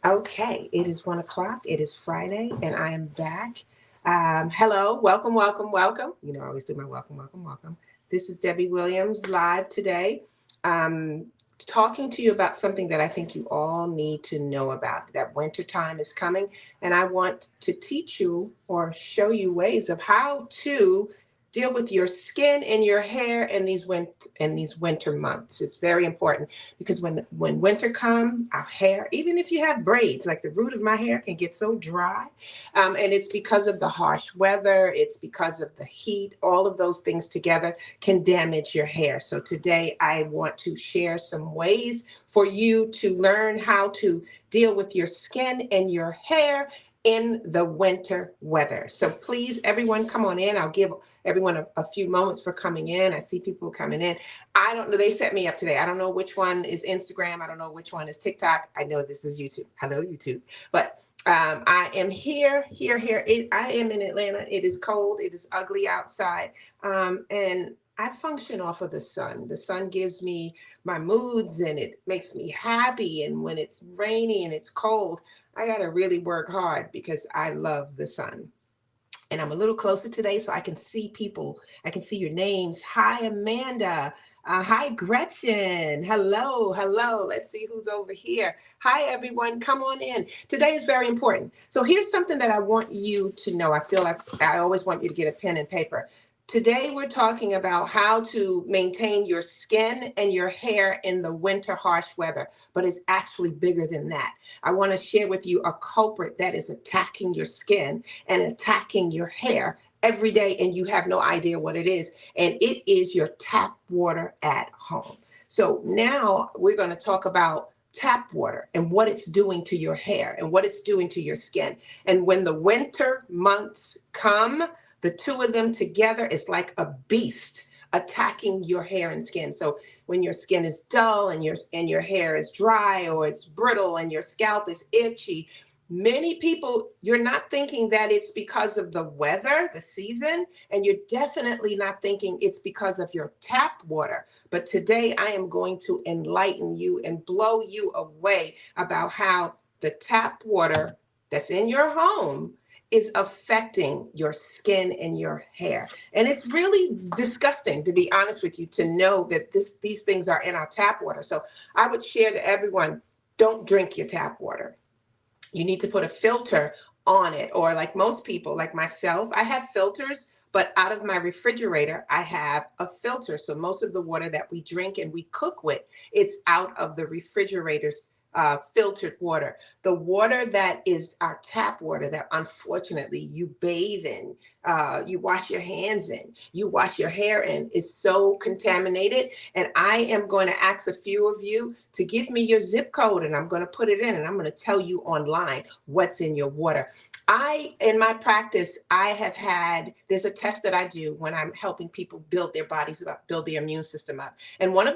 Okay, it is 1 o'clock. It is Friday, and I am back. Hello, welcome, welcome, welcome. You know, I always do my welcome, welcome, welcome. This is Debbie Williams live today, um, talking to you about something that I think you all need to know about. That winter time is coming, and I want to teach you or show you ways of how to deal with your skin and your hair in these winter months. It's very important because when winter comes, our hair, even if you have braids, like the root of my hair can get so dry, and it's because of the harsh weather. It's because of the heat. All of those things together can damage your hair. So today I want to share some ways for you to learn how to deal with your skin and your hair in the winter weather. So please, everyone, come on in. I'll give everyone a few moments for coming in. I see people coming in. I don't know. They set me up today. I don't know which one is Instagram. I don't know which one is TikTok. I know this is YouTube. Hello, YouTube. But I am here. I am in Atlanta. It is cold. It is ugly outside. And I function off of the sun. The sun gives me my moods and it makes me happy. And when it's rainy and it's cold, I got to really work hard because I love the sun. And I'm a little closer today so I can see people. I can see your names. Hi, Amanda. Hi, Gretchen. Hello, hello. Let's see who's over here. Hi, everyone. Come on in. Today is very important. So here's something that I want you to know. I feel like I always want you to get a pen and paper. Today, we're talking about how to maintain your skin and your hair in the winter harsh weather, but it's actually bigger than that. I want to share with you a culprit that is attacking your skin and attacking your hair every day, and you have no idea what it is. And it is your tap water at home. So now we're going to talk about tap water and what it's doing to your hair and what it's doing to your skin. And when the winter months come, the two of them together is like a beast attacking your hair and skin. So when your skin is dull and your hair is dry or it's brittle and your scalp is itchy, many people, you're not thinking that it's because of the weather, the season, and you're definitely not thinking it's because of your tap water. But today I am going to enlighten you and blow you away about how the tap water that's in your home is affecting your skin and your hair. And it's really disgusting, to be honest with you, to know that these things are in our tap water. So I would share to everyone, don't drink your tap water. You need to put a filter on it, or like most people, like myself, I have filters, but out of my refrigerator, I have a filter. So most of the water that we drink and we cook with, it's out of the refrigerator's filtered water. The water that is our tap water that unfortunately you bathe in, you wash your hands in, you wash your hair in, is so contaminated. And I am going to ask a few of you to give me your zip code, and I'm going to put it in, and I'm going to tell you online what's in your water. In my practice, there's a test that I do when I'm helping people build their bodies up, build their immune system up. And one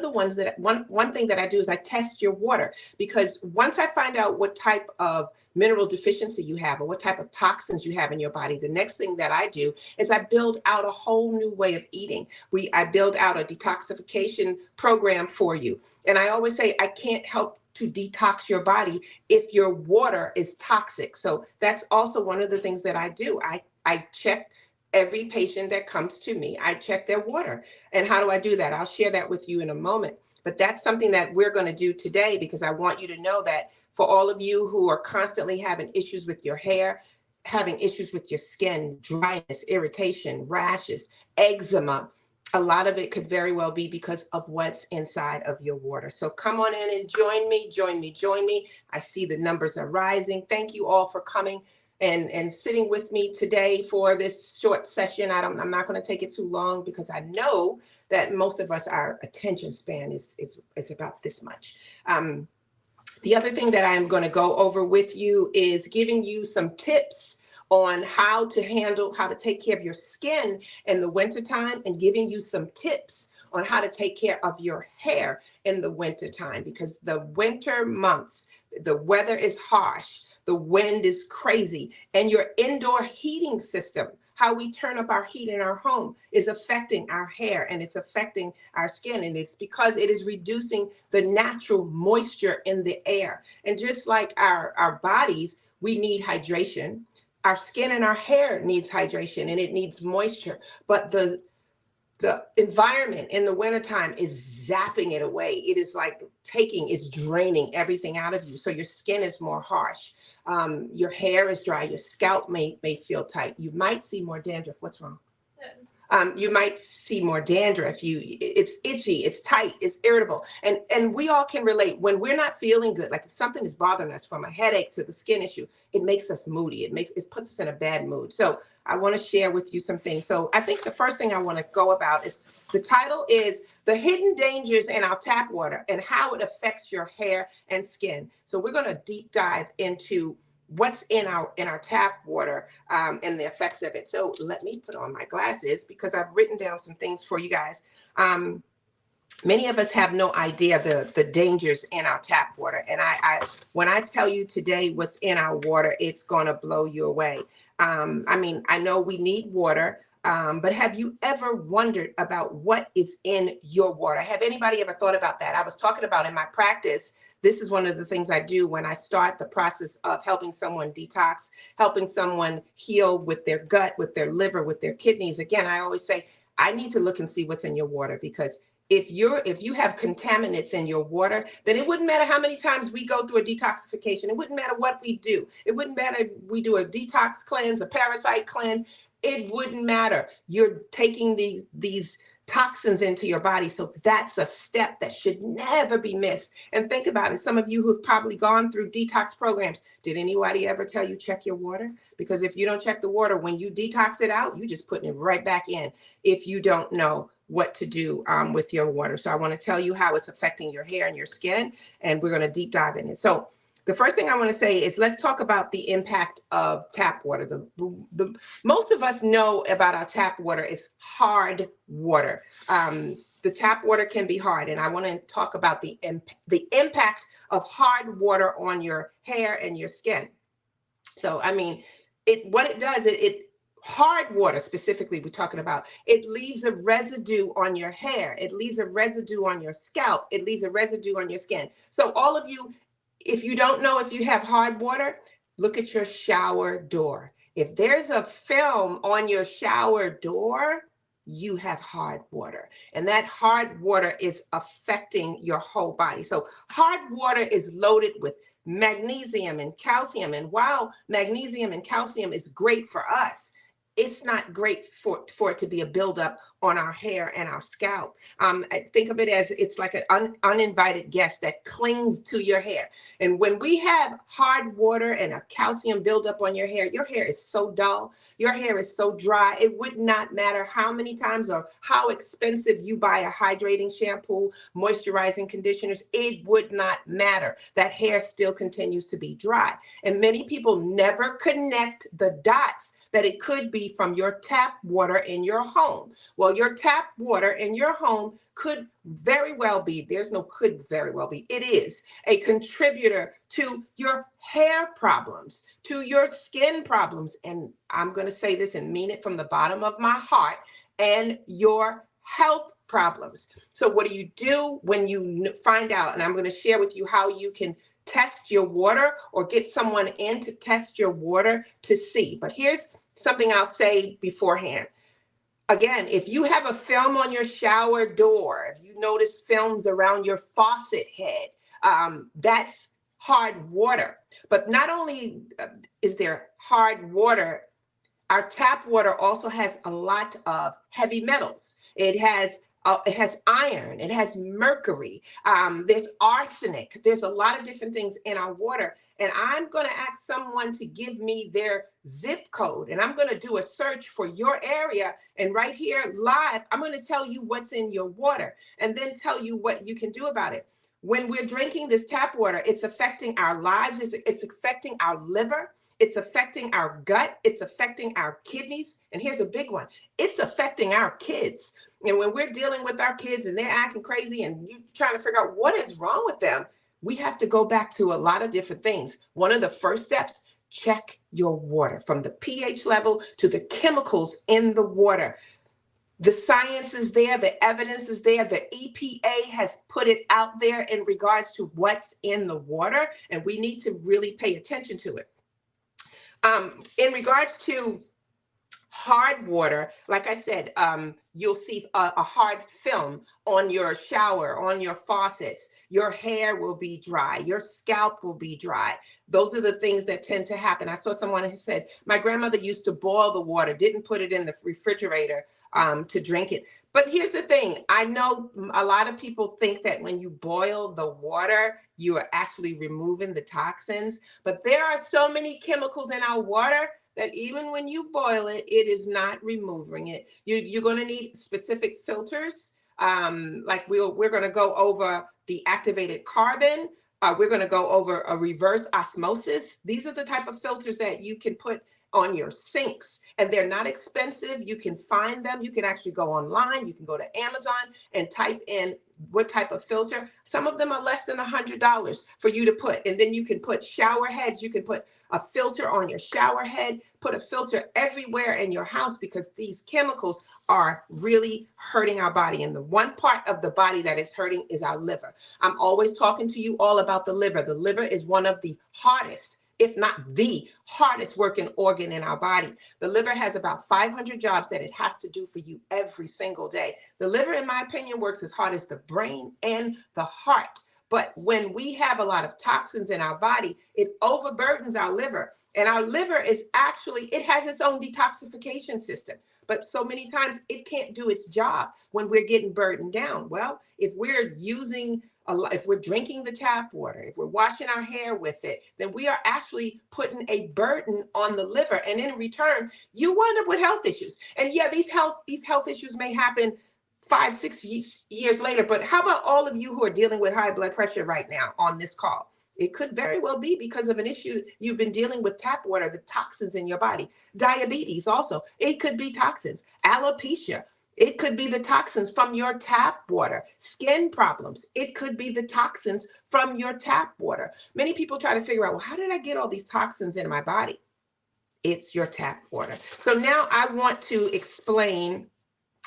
thing that I do is I test your water, because once I find out what type of mineral deficiency you have or what type of toxins you have in your body, the next thing that I do is I build out a whole new way of eating. I build out a detoxification program for you. And I always say, I can't help to detox your body if your water is toxic. So that's also one of the things that I do. I check every patient that comes to me. I check their water. And how do I do that? I'll share that with you in a moment. But that's something that we're going to do today, because I want you to know that for all of you who are constantly having issues with your hair, having issues with your skin, dryness, irritation, rashes, eczema, a lot of it could very well be because of what's inside of your water. So come on in and join me. I see the numbers are rising. Thank you all for coming and sitting with me today for this short session. I'm not going to take it too long, because I know that most of us, our attention span is about this much. The other thing that I am going to go over with you is giving you some tips on how to take care of your skin in the wintertime, and giving you some tips on how to take care of your hair in the wintertime, because the winter months, the weather is harsh, the wind is crazy, and your indoor heating system, how we turn up our heat in our home is affecting our hair and it's affecting our skin. And it's because it is reducing the natural moisture in the air. And just like our bodies, we need hydration. Our skin and our hair needs hydration and it needs moisture. But the environment in the wintertime is zapping it away. It is like it's draining everything out of you. So your skin is more harsh. Your hair is dry. Your scalp may feel tight. You might see more dandruff. What's wrong? You might see more dandruff. It's itchy, it's tight, it's irritable. And we all can relate when we're not feeling good, like if something is bothering us from a headache to the skin issue, it makes us moody. It puts us in a bad mood. So I want to share with you some things. So I think the first thing I want to go about is the title is The Hidden Dangers in Our Tap Water and How It Affects Your Hair and Skin. So we're going to deep dive into what's in our tap water and the effects of it. So let me put on my glasses because I've written down some things for you guys. Many of us have no idea the dangers in our tap water. And when I tell you today what's in our water, it's going to blow you away. I mean, I know we need water, but have you ever wondered about what is in your water? Have anybody ever thought about that? I was talking about in my practice, this is one of the things I do when I start the process of helping someone detox, helping someone heal with their gut, with their liver, with their kidneys. Again, I always say, I need to look and see what's in your water, because if you have contaminants in your water, then it wouldn't matter how many times we go through a detoxification. It wouldn't matter what we do. It wouldn't matter if we do a detox cleanse, a parasite cleanse. It wouldn't matter. You're taking these toxins into your body. So that's a step that should never be missed. And think about it. Some of you who've probably gone through detox programs, did anybody ever tell you check your water? Because if you don't check the water, when you detox it out, you just putting it right back in if you don't know what to do with your water. So I want to tell you how it's affecting your hair and your skin, and we're going to deep dive in it. So the first thing I want to say is let's talk about the impact of tap water. The most of us know about our tap water is hard water. The tap water can be hard, and I want to talk about the impact of hard water on your hair and your skin. So, I mean, what it does, hard water specifically we're talking about, it leaves a residue on your hair. It leaves a residue on your scalp. It leaves a residue on your skin. So all of you, if you don't know if you have hard water, look at your shower door. If there's a film on your shower door, you have hard water. And that hard water is affecting your whole body. So hard water is loaded with magnesium and calcium. And while magnesium and calcium is great for us, it's not great for it to be a buildup on our hair and our scalp. I think of it as it's like an uninvited guest that clings to your hair. And when we have hard water and a calcium buildup on your hair is so dull, your hair is so dry, it would not matter how many times or how expensive you buy a hydrating shampoo, moisturizing conditioners, it would not matter. That hair still continues to be dry. And many people never connect the dots that it could be from your tap water in your home. Well, your tap water in your home could very well be, it is a contributor to your hair problems, to your skin problems. And I'm going to say this and mean it from the bottom of my heart, and your health problems. So what do you do when you find out? And I'm going to share with you how you can test your water or get someone in to test your water to see. But here's something I'll say beforehand. Again, if you have a film on your shower door, if you notice films around your faucet head, that's hard water. But not only is there hard water, our tap water also has a lot of heavy metals. It has iron, it has mercury, there's arsenic, there's a lot of different things in our water. And I'm going to ask someone to give me their zip code, and I'm going to do a search for your area. And right here live, I'm going to tell you what's in your water and then tell you what you can do about it. When we're drinking this tap water, it's affecting our lives, it's affecting our liver, it's affecting our gut, it's affecting our kidneys. And here's a big one, it's affecting our kids. And when we're dealing with our kids and they're acting crazy and you're trying to figure out what is wrong with them, we have to go back to a lot of different things. One of the first steps, check your water, from the pH level to the chemicals in the water. The science is there, the evidence is there, the EPA has put it out there in regards to what's in the water, and we need to really pay attention to it. In regards to hard water, like I said, you'll see a hard film on your shower, on your faucets. Your hair will be dry. Your scalp will be dry. Those are the things that tend to happen. I saw someone who said, my grandmother used to boil the water, didn't put it in the refrigerator to drink it. But here's the thing. I know a lot of people think that when you boil the water, you are actually removing the toxins. But there are so many chemicals in our water that even when you boil it, it is not removing it. You're going to need specific filters. Like we're going to go over the activated carbon. We're going to go over a reverse osmosis. These are the type of filters that you can put on your sinks, and they're not expensive. You can find them. You can actually go online. You can go to Amazon and type in what type of filter. Some of them are less than $100 for you to put. And then you can put shower heads. You can put a filter on your shower head, put a filter everywhere in your house, because these chemicals are really hurting our body. And the one part of the body that is hurting is our liver. I'm always talking to you all about the liver. The liver is one of the hardest, if not the hardest working organ in our body. The liver has about 500 jobs that it has to do for you every single day. The liver, in my opinion, works as hard as the brain and the heart. But when we have a lot of toxins in our body, it overburdens our liver. And our liver is actually, it has its own detoxification system. But so many times it can't do its job when we're getting burdened down. Well, if we're if we're drinking the tap water, if we're washing our hair with it, then we are actually putting a burden on the liver. And in return, you wind up with health issues. And yeah, these health issues may happen 5-6 years later. But how about all of you who are dealing with high blood pressure right now on this call? It could very well be because of an issue you've been dealing with tap water, the toxins in your body. Diabetes also, it could be toxins. Alopecia, it could be the toxins from your tap water. Skin problems, it could be the toxins from your tap water. Many people try to figure out, well, how did I get all these toxins in my body? It's your tap water. So now I want to explain,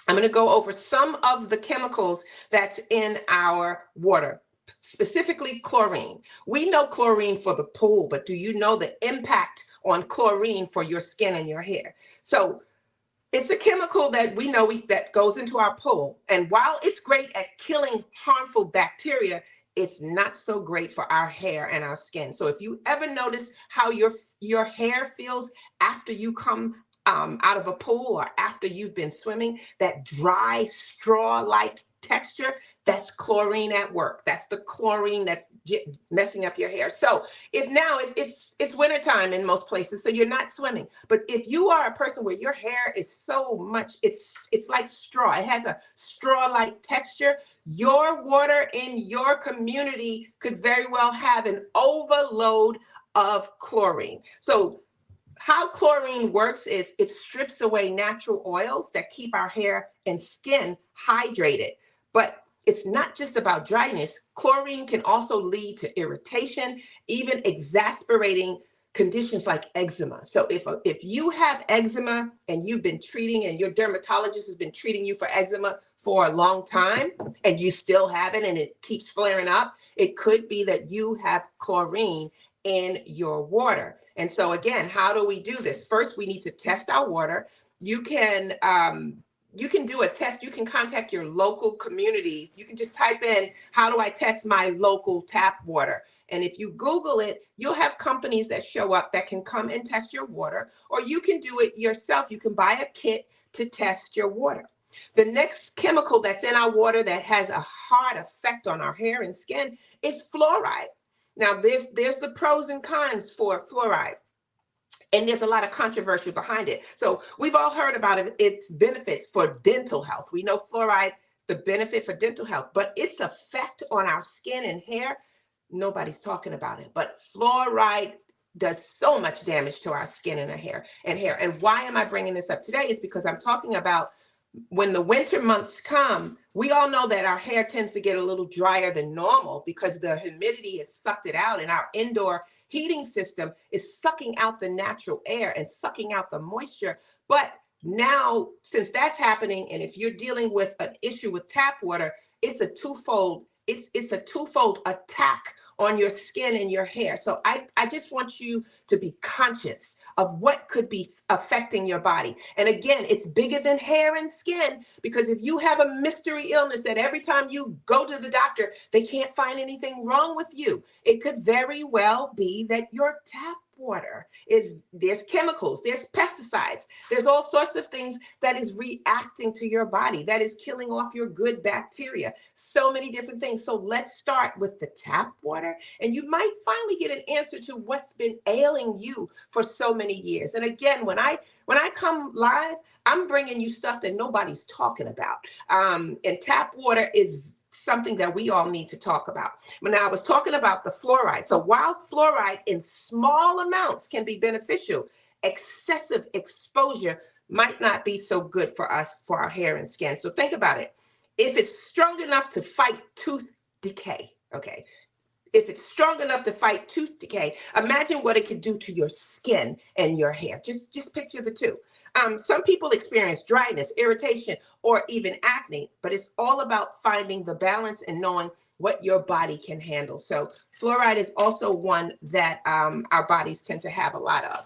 I'm going to go over some of the chemicals that's in our water. Specifically chlorine. We know chlorine for the pool, but do you know the impact on chlorine for your skin and your hair? So it's a chemical that we know that goes into our pool. And while it's great at killing harmful bacteria, it's not so great for our hair and our skin. So if you ever notice how your hair feels after you come out of a pool or after you've been swimming, that dry straw-like texture, that's chlorine at work. That's the chlorine that's messing up your hair. So if now it's wintertime in most places, so you're not swimming. But if you are a person where your hair is so much, it's like straw, it has a straw-like texture, your water in your community could very well have an overload of chlorine. So how chlorine works is it strips away natural oils that keep our hair and skin hydrated. But it's not just about dryness. Chlorine can also lead to irritation, even exasperating conditions like eczema. So if you have eczema and you've been treating, and your dermatologist has been treating you for eczema for a long time, and you still have it and it keeps flaring up, it could be that you have chlorine in your water. And so again, how do we do this? First, we need to test our water. You can do a test. You can contact your local communities. You can just type in, how do I test my local tap water? And if you Google it, you'll have companies that show up that can come and test your water, or you can do it yourself. You can buy a kit to test your water. The next chemical that's in our water that has a hard effect on our hair and skin is fluoride. Now, there's the pros and cons for fluoride, and there's a lot of controversy behind it. So we've all heard about its benefits for dental health. We know fluoride, the benefit for dental health, but its effect on our skin and hair, nobody's talking about it. But fluoride does so much damage to our skin and our hair. And why am I bringing this up today is because I'm talking about when the winter months come, we all know that our hair tends to get a little drier than normal because the humidity has sucked it out, and our indoor heating system is sucking out the natural air and sucking out the moisture. But now, since that's happening, and if you're dealing with an issue with tap water, it's a twofold. It's a twofold attack on your skin and your hair. So I just want you to be conscious of what could be affecting your body. And again, it's bigger than hair and skin, because if you have a mystery illness that every time you go to the doctor, they can't find anything wrong with you, it could very well be that your tap water there's chemicals, there's pesticides, there's all sorts of things that is reacting to your body, that is killing off your good bacteria, so many different things. So let's start with the tap water, and you might finally get an answer to what's been ailing you for so many years. And again, when I come live, I'm bringing you stuff that nobody's talking about. And tap water is something that we all need to talk about. Now, I was talking about the fluoride. So while fluoride in small amounts can be beneficial, excessive exposure might not be so good for us, for our hair and skin. So think about it. If it's strong enough to fight tooth decay, okay, if it's strong enough to fight tooth decay, imagine what it could do to your skin and your hair. Just picture the two. Some people experience dryness, irritation, or even acne, but it's all about finding the balance and knowing what your body can handle. So fluoride is also one that our bodies tend to have a lot of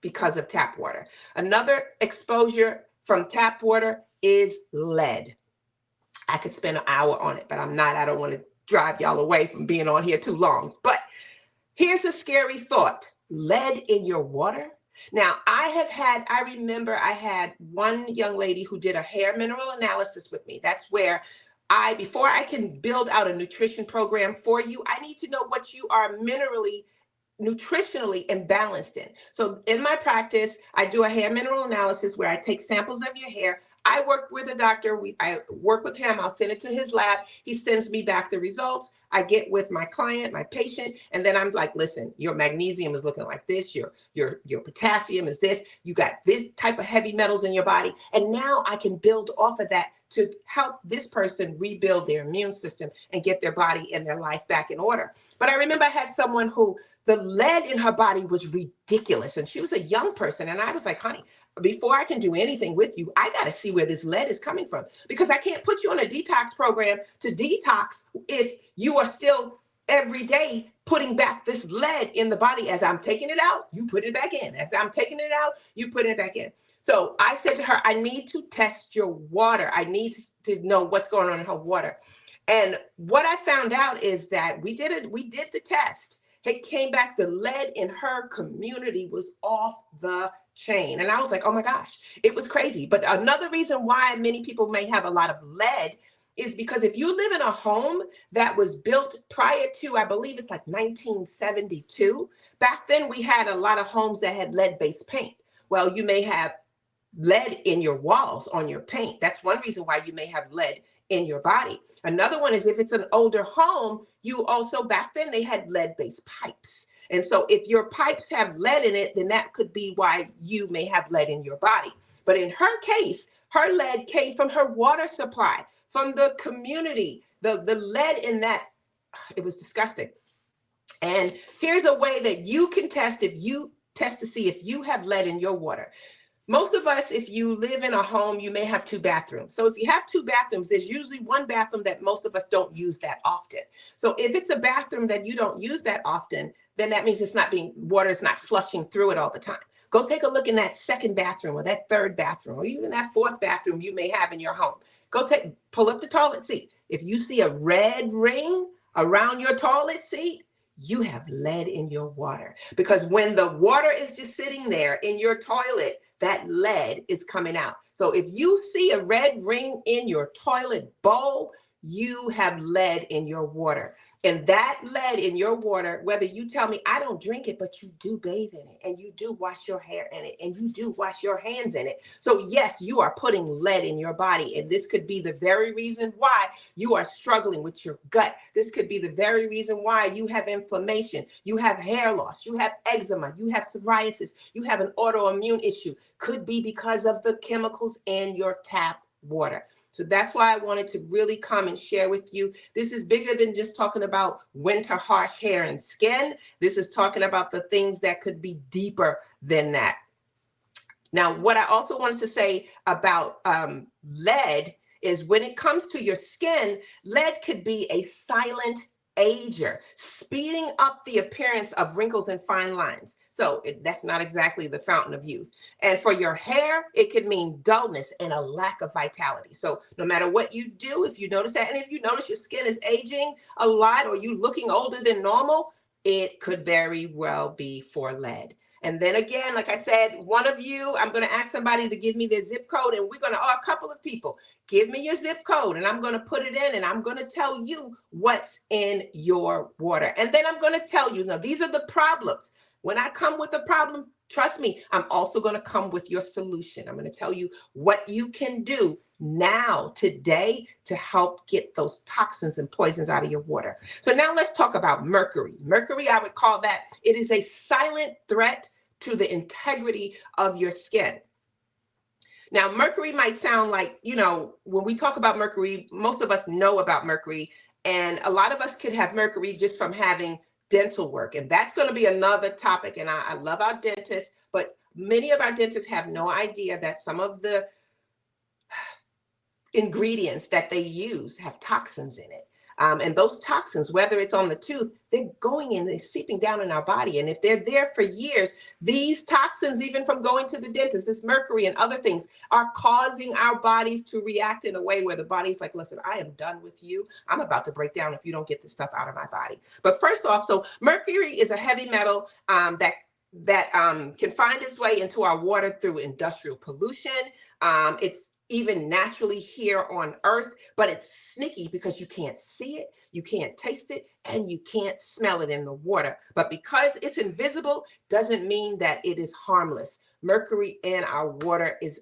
because of tap water. Another exposure from tap water is lead. I could spend an hour on it, but I don't want to drive y'all away from being on here too long. But here's a scary thought: lead in your water. Now, I remember I had one young lady who did a hair mineral analysis with me. That's where before I can build out a nutrition program for you, I need to know what you are nutritionally imbalanced in. So in my practice, I do a hair mineral analysis where I take samples of your hair. I work with a doctor. I work with him. I'll send it to his lab. He sends me back the results. I get with my client, my patient, and then I'm like, listen, your magnesium is looking like this. Your potassium is this. You got this type of heavy metals in your body. And now I can build off of that to help this person rebuild their immune system and get their body and their life back in order. But I remember I had someone who the lead in her body was ridiculous. And she was a young person. And I was like, honey, before I can do anything with you, I got to see where this lead is coming from, because I can't put you on a detox program to detox if you are still every day putting back this lead in the body. As I'm taking it out, you put it back in. As I'm taking it out, you put it back in. So I said to her, I need to test your water. I need to know what's going on in her water. And what I found out is that we did the test. It came back, the lead in her community was off the chain. And I was like, oh my gosh, it was crazy. But another reason why many people may have a lot of lead is because if you live in a home that was built prior to, I believe it's like 1972, back then we had a lot of homes that had lead-based paint. Well, you may have lead in your walls, on your paint. That's one reason why you may have lead in your body. Another one is if it's an older home, you also, back then they had lead-based pipes. And so if your pipes have lead in it, then that could be why you may have lead in your body. But in her case, her lead came from her water supply, from the community. The lead in that, it was disgusting. And here's a way that you can test to see if you have lead in your water. Most of us, if you live in a home, you may have 2 bathrooms. So if you have 2 bathrooms, there's usually one bathroom that most of us don't use that often. So if it's a bathroom that you don't use that often, then that means water is not flushing through it all the time. Go take a look in that 2nd bathroom or that 3rd bathroom or even that 4th bathroom you may have in your home. Pull up the toilet seat. If you see a red ring around your toilet seat, you have lead in your water, because when the water is just sitting there in your toilet, that lead is coming out. So if you see a red ring in your toilet bowl, you have lead in your water. And that lead in your water, whether you tell me I don't drink it, but you do bathe in it, and you do wash your hair in it, and you do wash your hands in it. So yes, you are putting lead in your body. And this could be the very reason why you are struggling with your gut. This could be the very reason why you have inflammation, you have hair loss, you have eczema, you have psoriasis, you have an autoimmune issue. Could be because of the chemicals in your tap water. So that's why I wanted to really come and share with you. This is bigger than just talking about winter harsh hair and skin. This is talking about the things that could be deeper than that. Now, what I also wanted to say about lead is when it comes to your skin, lead could be a silent ager, speeding up the appearance of wrinkles and fine lines. So that's not exactly the fountain of youth. And for your hair, it could mean dullness and a lack of vitality. So no matter what you do, if you notice that, and if you notice your skin is aging a lot or you looking older than normal, it could very well be for lead. And then again, like I said, one of you, I'm going to ask somebody to give me their zip code, and we're going to, a couple of people, give me your zip code, and I'm going to put it in, and I'm going to tell you what's in your water. And then I'm going to tell you, now these are the problems. When I come with a problem, trust me, I'm also going to come with your solution. I'm going to tell you what you can do now, today, to help get those toxins and poisons out of your water. So now let's talk about mercury. Mercury, I would call that, it is a silent threat to the integrity of your skin. Now, mercury might sound like, when we talk about mercury, most of us know about mercury, and a lot of us could have mercury just from having dental work. And that's going to be another topic. And I love our dentists, but many of our dentists have no idea that some of the ingredients that they use have toxins in it. And those toxins, whether it's on the tooth, they're going in, they're seeping down in our body. And if they're there for years, these toxins, even from going to the dentist, this mercury and other things, are causing our bodies to react in a way where the body's like, listen, I am done with you. I'm about to break down if you don't get this stuff out of my body. But first off, so mercury is a heavy metal that can find its way into our water through industrial pollution. It's even naturally here on Earth, but it's sneaky because you can't see it, you can't taste it, and you can't smell it in the water. But because it's invisible, doesn't mean that it is harmless. Mercury in our water is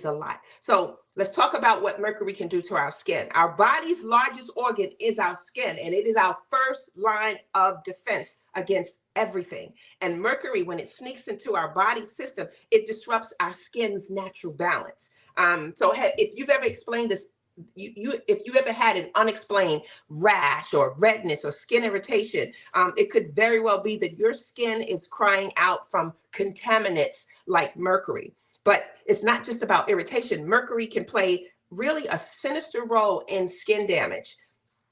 a lot. So let's talk about what mercury can do to our skin. Our body's largest organ is our skin, and it is our first line of defense against everything. And mercury, when it sneaks into our body system, it disrupts our skin's natural balance. So if you've ever explained this, if you ever had an unexplained rash or redness or skin irritation, it could very well be that your skin is crying out from contaminants like mercury. But it's not just about irritation. Mercury can play really a sinister role in skin damage.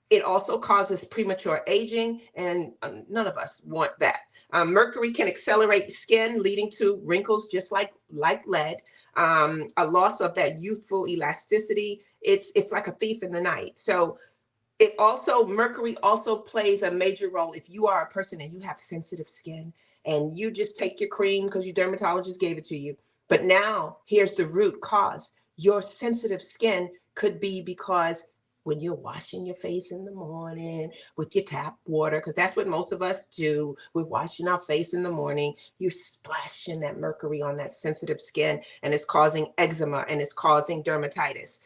It also causes premature aging, and none of us want that. Mercury can accelerate skin, leading to wrinkles just like lead. A loss of that youthful elasticity. It's like a thief in the night. So mercury also plays a major role if you are a person and you have sensitive skin and you just take your cream because your dermatologist gave it to you. But now here's the root cause. Your sensitive skin could be because when you're washing your face in the morning with your tap water, because that's what most of us do, we're washing our face in the morning, you're splashing that mercury on that sensitive skin, and it's causing eczema and it's causing dermatitis.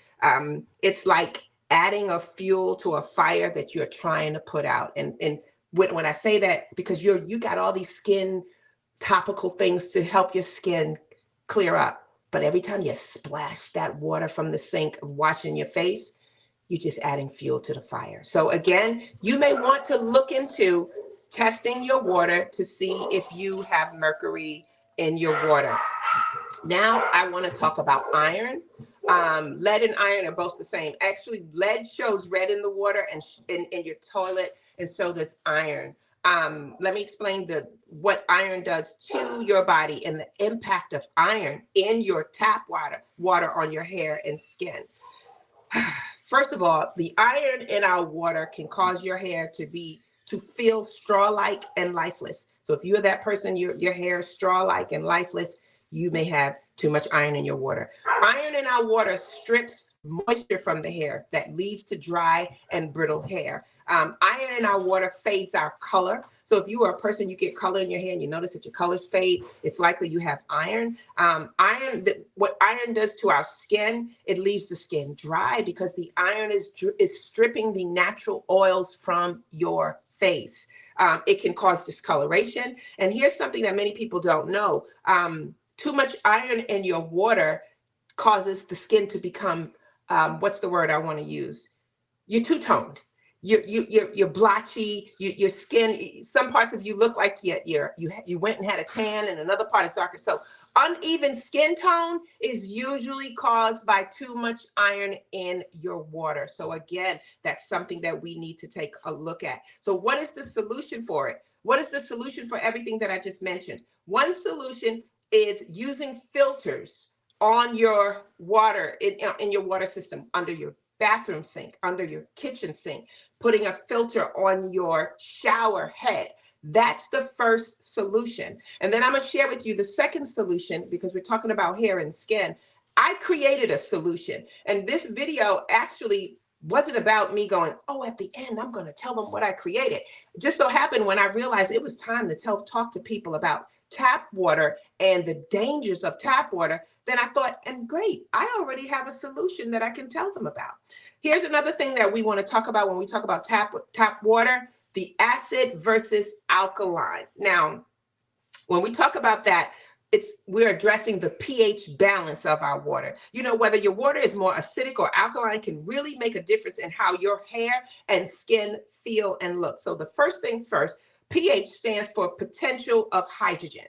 It's like adding a fuel to a fire that you're trying to put out. And when I say that, because you got all these skin topical things to help your skin clear up, but every time you splash that water from the sink of washing your face, you're just adding fuel to the fire. So again, you may want to look into testing your water to see if you have mercury in your water. Now I want to talk about iron. Lead and iron are both the same. Actually, lead shows red in the water and in your toilet, and so does iron. Let me explain what iron does to your body and the impact of iron in your tap water on your hair and skin. First of all, the iron in our water can cause your hair to feel straw-like and lifeless. So if you're that person, your hair is straw-like and lifeless, you may have too much iron in your water. Iron in our water strips moisture from the hair that leads to dry and brittle hair. Iron in our water fades our color. So if you are a person, you get color in your hair and you notice that your colors fade, it's likely you have iron. What iron does to our skin, it leaves the skin dry because the iron is stripping the natural oils from your face. It can cause discoloration. And here's something that many people don't know. Too much iron in your water causes the skin to become, what's the word I want to use? You're two-toned. You're blotchy. Your skin. Some parts of you look like you went and had a tan, and another part is darker. So uneven skin tone is usually caused by too much iron in your water. So again, that's something that we need to take a look at. So what is the solution for it? What is the solution for everything that I just mentioned? One solution is using filters on your water, in your water system, under your bathroom sink, under your kitchen sink, putting a filter on your shower head. That's the first solution. And then I'm going to share with you the second solution, because we're talking about hair and skin. I created a solution, and this video actually wasn't about me going, oh, at the end, I'm going to tell them what I created. It just so happened when I realized it was time to talk to people about tap water and the dangers of tap water, then I thought, and great, I already have a solution that I can tell them about. Here's another thing that we want to talk about when we talk about tap water, the acid versus alkaline. Now, when we talk about that, we're addressing the pH balance of our water. You know, whether your water is more acidic or alkaline can really make a difference in how your hair and skin feel and look. So the first things first, pH stands for potential of hydrogen.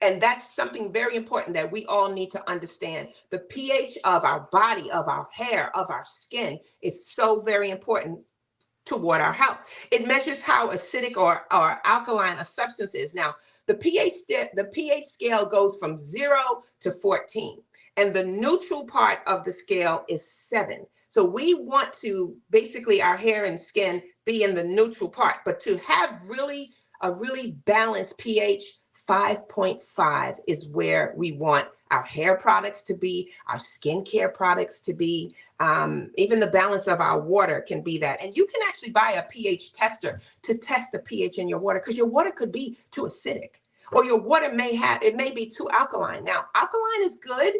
And that's something very important that we all need to understand. The pH of our body, of our hair, of our skin is so very important toward our health. It measures how acidic or alkaline a substance is. Now, the pH scale goes from 0 to 14, and the neutral part of the scale is 7. So we want to basically our hair and skin be in the neutral part, but to have a really balanced pH, 5.5 is where we want our hair products to be, our skincare products to be. Even the balance of our water can be that. And you can actually buy a pH tester to test the pH in your water, because your water could be too acidic, or your water may be too alkaline. Now, alkaline is good,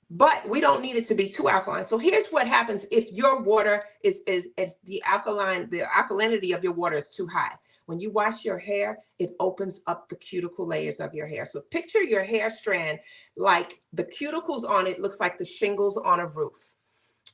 but we don't need it to be too alkaline. So here's what happens if your water is the alkalinity of your water is too high. When you wash your hair, it opens up the cuticle layers of your hair. So picture your hair strand like the cuticles on it looks like the shingles on a roof.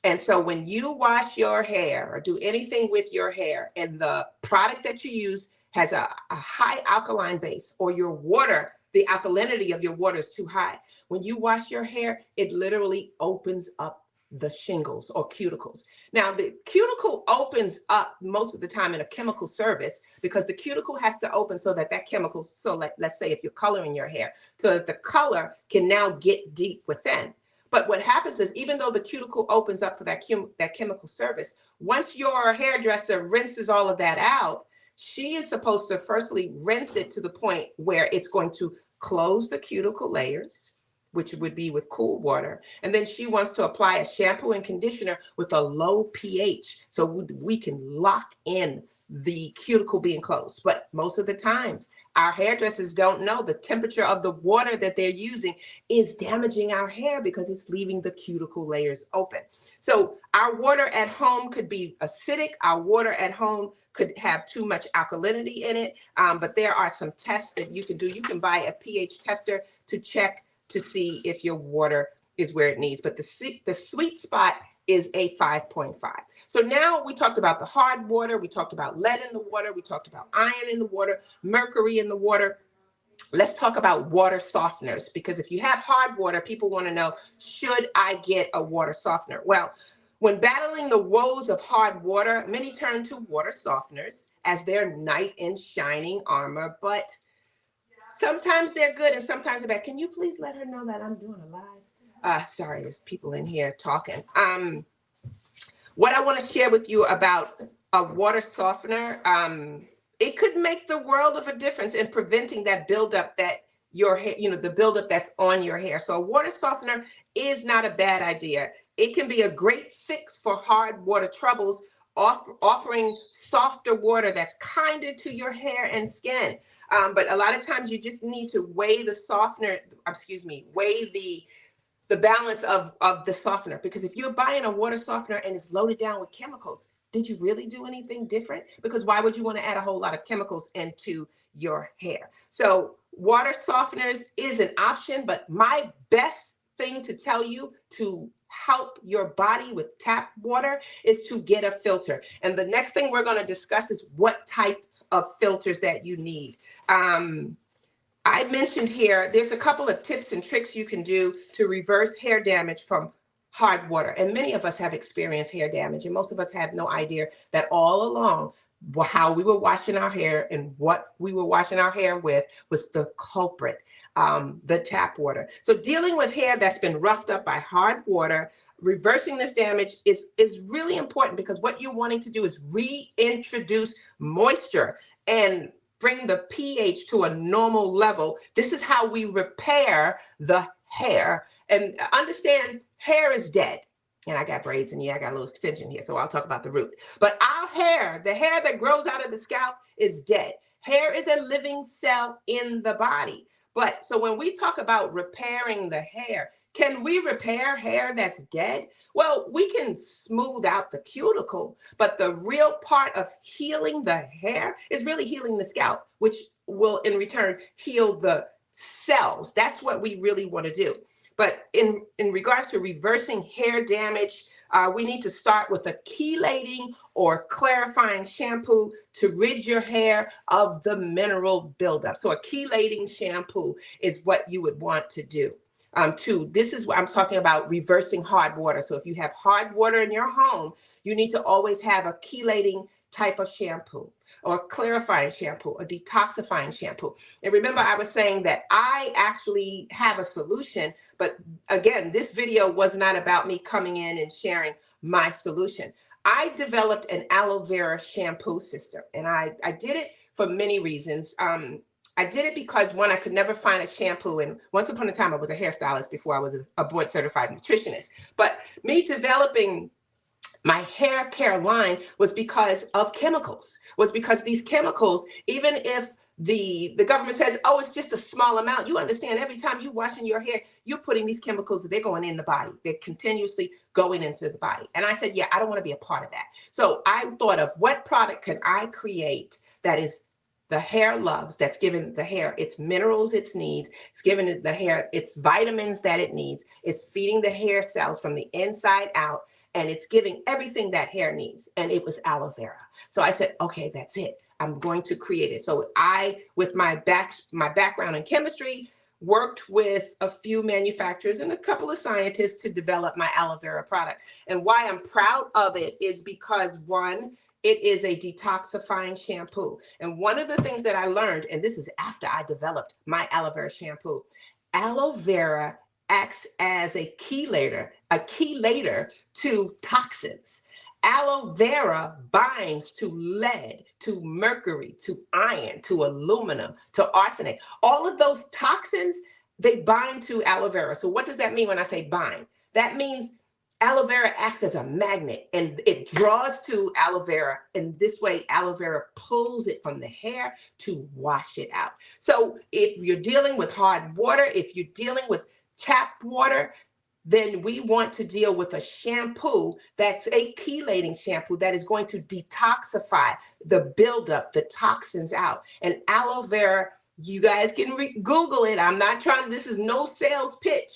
And so when you wash your hair or do anything with your hair and the product that you use has a high alkaline base, or your water, the alkalinity of your water is too high, when you wash your hair, it literally opens up the shingles or cuticles. Now, the cuticle opens up most of the time in a chemical service, because the cuticle has to open so that chemical, so let's say if you're coloring your hair, so that the color can now get deep within. But what happens is, even though the cuticle opens up for that chemical service, once your hairdresser rinses all of that out, she is supposed to firstly rinse it to the point where it's going to close the cuticle layers, which would be with cool water. And then she wants to apply a shampoo and conditioner with a low pH so we can lock in the cuticle being closed. But most of the times, our hairdressers don't know the temperature of the water that they're using is damaging our hair because it's leaving the cuticle layers open. So our water at home could be acidic. Our water at home could have too much alkalinity in it. But there are some tests that you can do. You can buy a pH tester to check to see if your water is where it needs. But the sweet spot is a 5.5. So now we talked about the hard water. We talked about lead in the water. We talked about iron in the water, mercury in the water. Let's talk about water softeners, because if you have hard water, people want to know, should I get a water softener? Well, when battling the woes of hard water, many turn to water softeners as their knight in shining armor, but sometimes they're good and sometimes they're bad. Can you please let her know that I'm doing a live? Sorry, there's people in here talking. What I want to share with you about a water softener, it could make the world of a difference in preventing that buildup that your hair, the buildup that's on your hair. So a water softener is not a bad idea. It can be a great fix for hard water troubles, offering softer water that's kinder to your hair and skin. But a lot of times you just need to weigh the softener, weigh the balance of the softener. Because if you're buying a water softener and it's loaded down with chemicals, did you really do anything different? Because why would you want to add a whole lot of chemicals into your hair? So water softeners is an option, but my best thing to tell you to help your body with tap water is to get a filter. And the next thing we're going to discuss is what types of filters that you need. I mentioned here, there's a couple of tips and tricks you can do to reverse hair damage from hard water. And many of us have experienced hair damage, and most of us have no idea that all along how we were washing our hair and what we were washing our hair with was the culprit, the tap water. So dealing with hair that's been roughed up by hard water, reversing this damage is really important, because what you're wanting to do is reintroduce moisture and bring the pH to a normal level. This is how we repair the hair. And understand, hair is dead. And I got braids in here, I got a little extension here, so I'll talk about the root. But our hair, the hair that grows out of the scalp, is dead. Hair is a living cell in the body. But so when we talk about repairing the hair, can we repair hair that's dead? Well, we can smooth out the cuticle, but the real part of healing the hair is really healing the scalp, which will in return heal the cells. That's what we really want to do. But in regards to reversing hair damage, we need to start with a chelating or clarifying shampoo to rid your hair of the mineral buildup. So a chelating shampoo is what you would want to do. This is what I'm talking about, reversing hard water. So if you have hard water in your home, you need to always have a chelating type of shampoo, or clarifying shampoo, a detoxifying shampoo. And remember, I was saying that I actually have a solution, but again, this video was not about me coming in and sharing my solution. I developed an aloe vera shampoo system, and I did it for many reasons. I did it because, one, I could never find a shampoo. And once upon a time, I was a hairstylist before I was a board certified nutritionist. But me developing my hair care line was because of chemicals, was because these chemicals, even if the government says, oh, it's just a small amount, you understand every time you washing your hair, you're putting these chemicals, they're going in the body. They're continuously going into the body. And I said, yeah, I don't want to be a part of that. So I thought of, what product can I create that is the hair loves, that's giving the hair its minerals it needs, it's giving the hair its vitamins that it needs, it's feeding the hair cells from the inside out, and it's giving everything that hair needs. And it was aloe vera. So I said, okay, that's it. I'm going to create it. So I, with my background in chemistry, worked with a few manufacturers and a couple of scientists to develop my aloe vera product. And why I'm proud of it is because, one, it is a detoxifying shampoo. And one of the things that I learned, and this is after I developed my aloe vera shampoo, aloe vera acts as a chelator to toxins. Aloe vera binds to lead, to mercury, to iron, to aluminum, to arsenic. All of those toxins, they bind to aloe vera. So what does that mean when I say bind? That means aloe vera acts as a magnet, and it draws to aloe vera. And this way, aloe vera pulls it from the hair to wash it out. So if you're dealing with hard water, if you're dealing with tap water, then we want to deal with a shampoo that's a chelating shampoo that is going to detoxify the buildup, the toxins out. And aloe vera, you guys can Google it. I'm not trying, this is no sales pitch.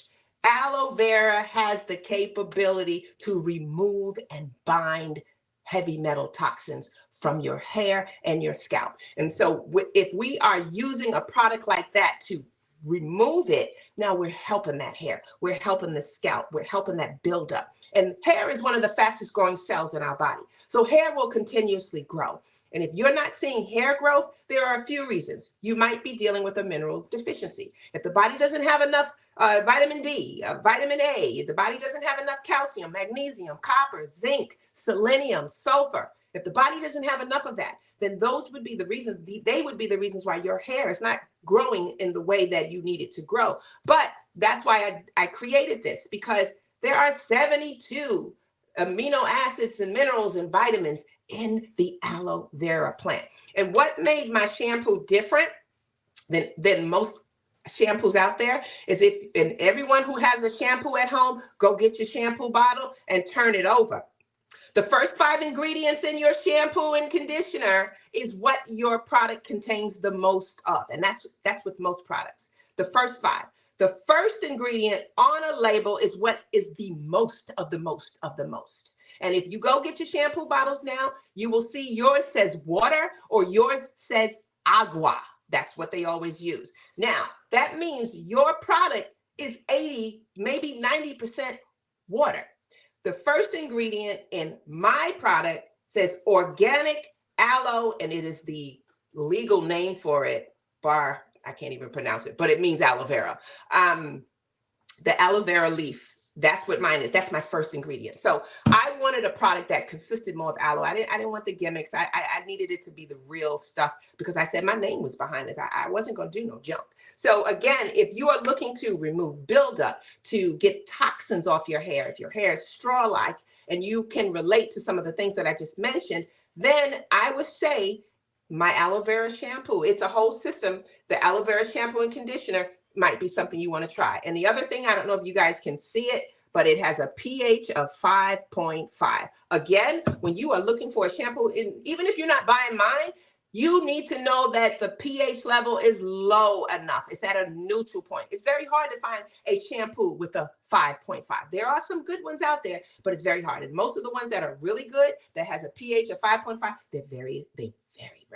Aloe vera has the capability to remove and bind heavy metal toxins from your hair and your scalp. And so if we are using a product like that to remove it, now we're helping that hair, we're helping the scalp, we're helping that buildup. And hair is one of the fastest growing cells in our body. So hair will continuously grow. And if you're not seeing hair growth, there are a few reasons. You might be dealing with a mineral deficiency. If the body doesn't have enough vitamin D, vitamin A, if the body doesn't have enough calcium, magnesium, copper, zinc, selenium, sulfur, if the body doesn't have enough of that, then those would be the reasons, they would be the reasons why your hair is not growing in the way that you need it to grow. But that's why I created this, because there are 72 amino acids and minerals and vitamins in the aloe vera plant. And what made my shampoo different than most shampoos out there is and everyone who has a shampoo at home, go get your shampoo bottle and turn it over. The first 5 ingredients in your shampoo and conditioner is what your product contains the most of. And that's with most products. The first 5. The first ingredient on a label is what is the most of the most of the most. And if you go get your shampoo bottles now, you will see yours says water or yours says agua. That's what they always use. Now, that means your product is 80, maybe 90% water. The first ingredient in my product says organic aloe, and it is the legal name for it, I can't even pronounce it, but it means aloe vera. The aloe vera leaf. That's what mine is. That's my first ingredient. So I wanted a product that consisted more of aloe. I didn't want the gimmicks. I needed it to be the real stuff, because I said my name was behind this. I wasn't going to do no junk. So again, if you are looking to remove buildup, to get toxins off your hair, if your hair is straw-like and you can relate to some of the things that I just mentioned, then I would say my aloe vera shampoo. It's a whole system. The aloe vera shampoo and conditioner might be something you want to try. And the other thing, I don't know if you guys can see it, but it has a pH of 5.5. Again, when you are looking for a shampoo, even if you're not buying mine, you need to know that the pH level is low enough. It's at a neutral point. It's very hard to find a shampoo with a 5.5. There are some good ones out there, but it's very hard. And most of the ones that are really good, that has a pH of 5.5, they're very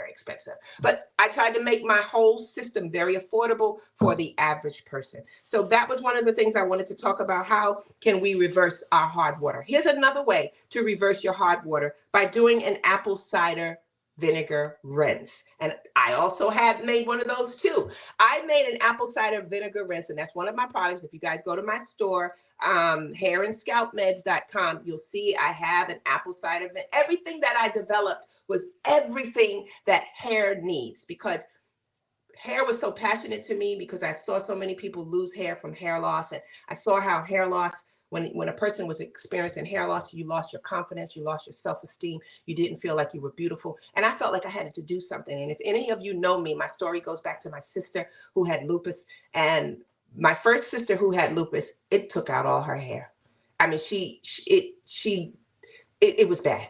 expensive. But I tried to make my whole system very affordable for the average person. So that was one of the things I wanted to talk about. How can we reverse our hard water? Here's another way to reverse your hard water, by doing an apple cider vinegar rinse. And I also have made one of those too. I made an apple cider vinegar rinse, and that's one of my products. If you guys go to my store, hairandscalpmeds.com, you'll see I have an apple cider. Everything that I developed was everything that hair needs, because hair was so passionate to me, because I saw so many people lose hair from hair loss. And I saw how hair loss, when a person was experiencing hair loss, you lost your confidence, you lost your self-esteem, you didn't feel like you were beautiful. And I felt like I had to do something. And if any of you know me, my story goes back to my sister who had lupus. And my first sister who had lupus, it took out all her hair. I mean, it was bad.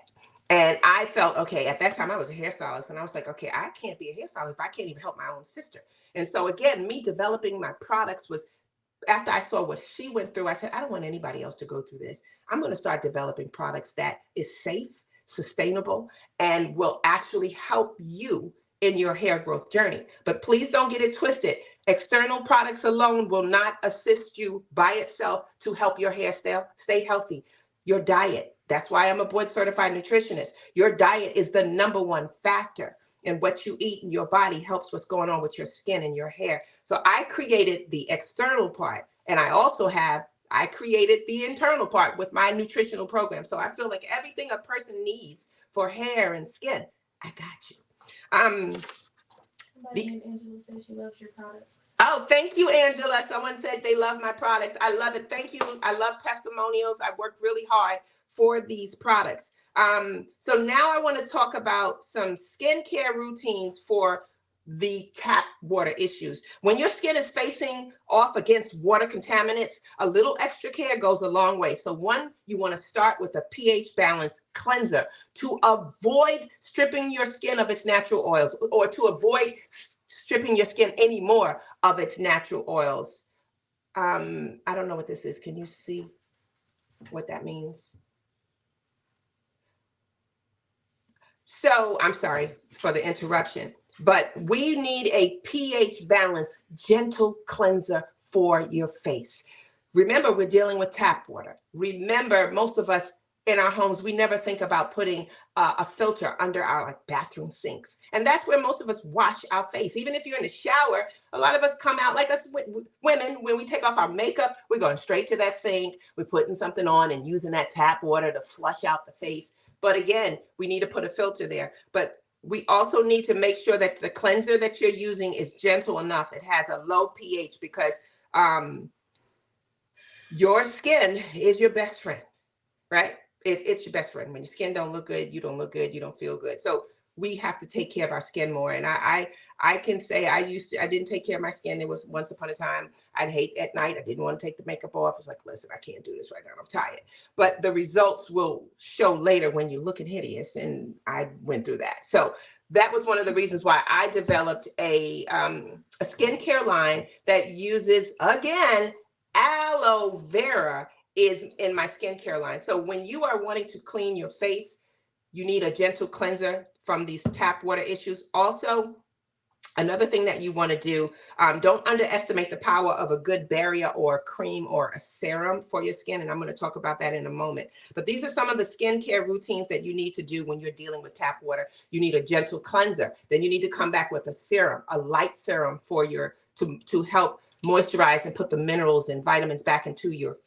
And I felt, okay, at that time I was a hairstylist, and I was like, okay, I can't be a hairstylist if I can't even help my own sister. And so again, me developing my products was, after I saw what she went through, I said, I don't want anybody else to go through this. I'm going to start developing products that is safe, sustainable, and will actually help you in your hair growth journey. But please don't get it twisted. External products alone will not assist you by itself to help your hair stay healthy. Your diet. That's why I'm a board certified nutritionist. Your diet is the #1 factor. And what you eat in your body helps what's going on with your skin and your hair. So I created the external part, and I created the internal part with my nutritional program. So I feel like everything a person needs for hair and skin, I got you. Somebody named Angela said she loves your products. Oh, thank you, Angela. Someone said they love my products. I love it. Thank you. I love testimonials. I worked really hard for these products. So now I want to talk about some skincare routines for the tap water issues. When your skin is facing off against water contaminants, a little extra care goes a long way. So one, you want to start with a pH balance cleanser to avoid stripping your skin of its natural oils, or to avoid stripping your skin any more of its natural oils. I don't know what this is. Can you see what that means? So I'm sorry for the interruption, but we need a pH balanced, gentle cleanser for your face. Remember, we're dealing with tap water. Remember, most of us in our homes, we never think about putting a filter under our bathroom sinks. And that's where most of us wash our face. Even if you're in the shower, a lot of us come out like us women, when we take off our makeup, we're going straight to that sink. We're putting something on and using that tap water to flush out the face. But again, we need to put a filter there. But We also need to make sure that the cleanser that you're using is gentle enough. It has a low pH because your skin is your best friend, right? It's your best friend. When your skin don't look good, you don't look good, you don't feel good. So we have to take care of our skin more. And I can say I didn't take care of my skin. There was once upon a time I'd hate at night. I didn't want to take the makeup off. I was like, listen, I can't do this right now. I'm tired. But the results will show later when you're looking hideous. And I went through that. So that was one of the reasons why I developed a skincare line that uses, again, aloe vera is in my skincare line. So when you are wanting to clean your face, you need a gentle cleanser from these tap water issues. Also, another thing that you want to do, don't underestimate the power of a good barrier or a cream or a serum for your skin. And I'm going to talk about that in a moment. But these are some of the skincare routines that you need to do when you're dealing with tap water. You need a gentle cleanser. Then you need to come back with a serum, a light serum for to help moisturize and put the minerals and vitamins back into your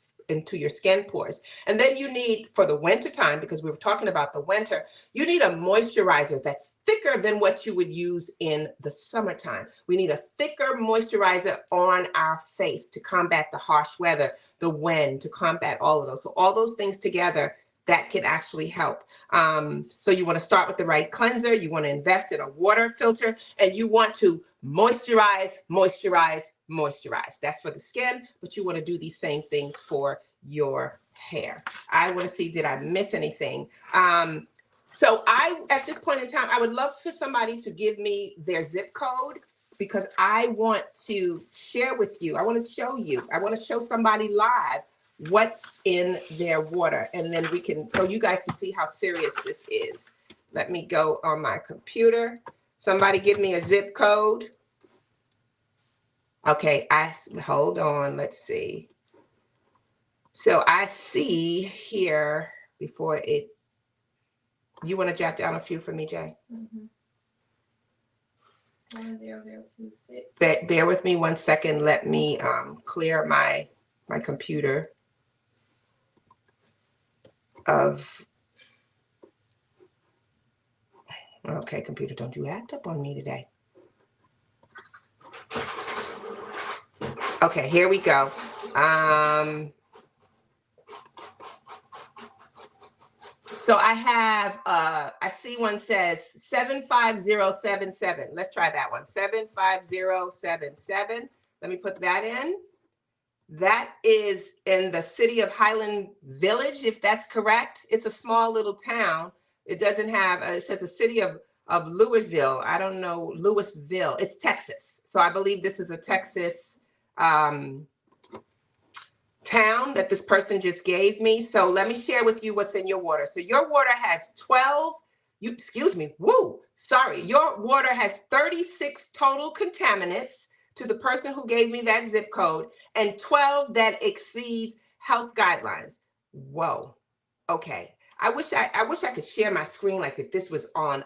skin pores. And then you need, for the winter time, because we were talking about the winter, you need a moisturizer that's thicker than what you would use in the summertime. We need a thicker moisturizer on our face to combat the harsh weather, the wind, to combat all of those. So all those things together, that can actually help. So you want to start with the right cleanser. You want to invest in a water filter, and you want to moisturize, moisturize, moisturize. That's for the skin, but you want to do these same things for your hair. I want to see, did I miss anything? So at this point in time, I would love for somebody to give me their zip code, because I want to share with you. I want to show you. I want to show somebody live what's in their water, and then so you guys can see how serious this is. Let me go on my computer. Somebody give me a zip code. Okay, hold on, let's see. So I see here before you want to jot down a few for me, Jay? 10026. Bear with me 1 second. Let me clear my computer of. Okay, computer, don't you act up on me today. Okay, here we go. So I have, I see one says 75077. Let's try that one, 75077. Let me put that in. That is in the city of Highland Village, if that's correct. It's a small little town. It doesn't have, it says the city of Louisville. I don't know, Louisville. It's Texas. So I believe this is a Texas town that this person just gave me. So let me share with you what's in your water. So your water has your water has 36 total contaminants, to the person who gave me that zip code, and 12 that exceeds health guidelines. Whoa. Okay. I wish I could share my screen like if this was on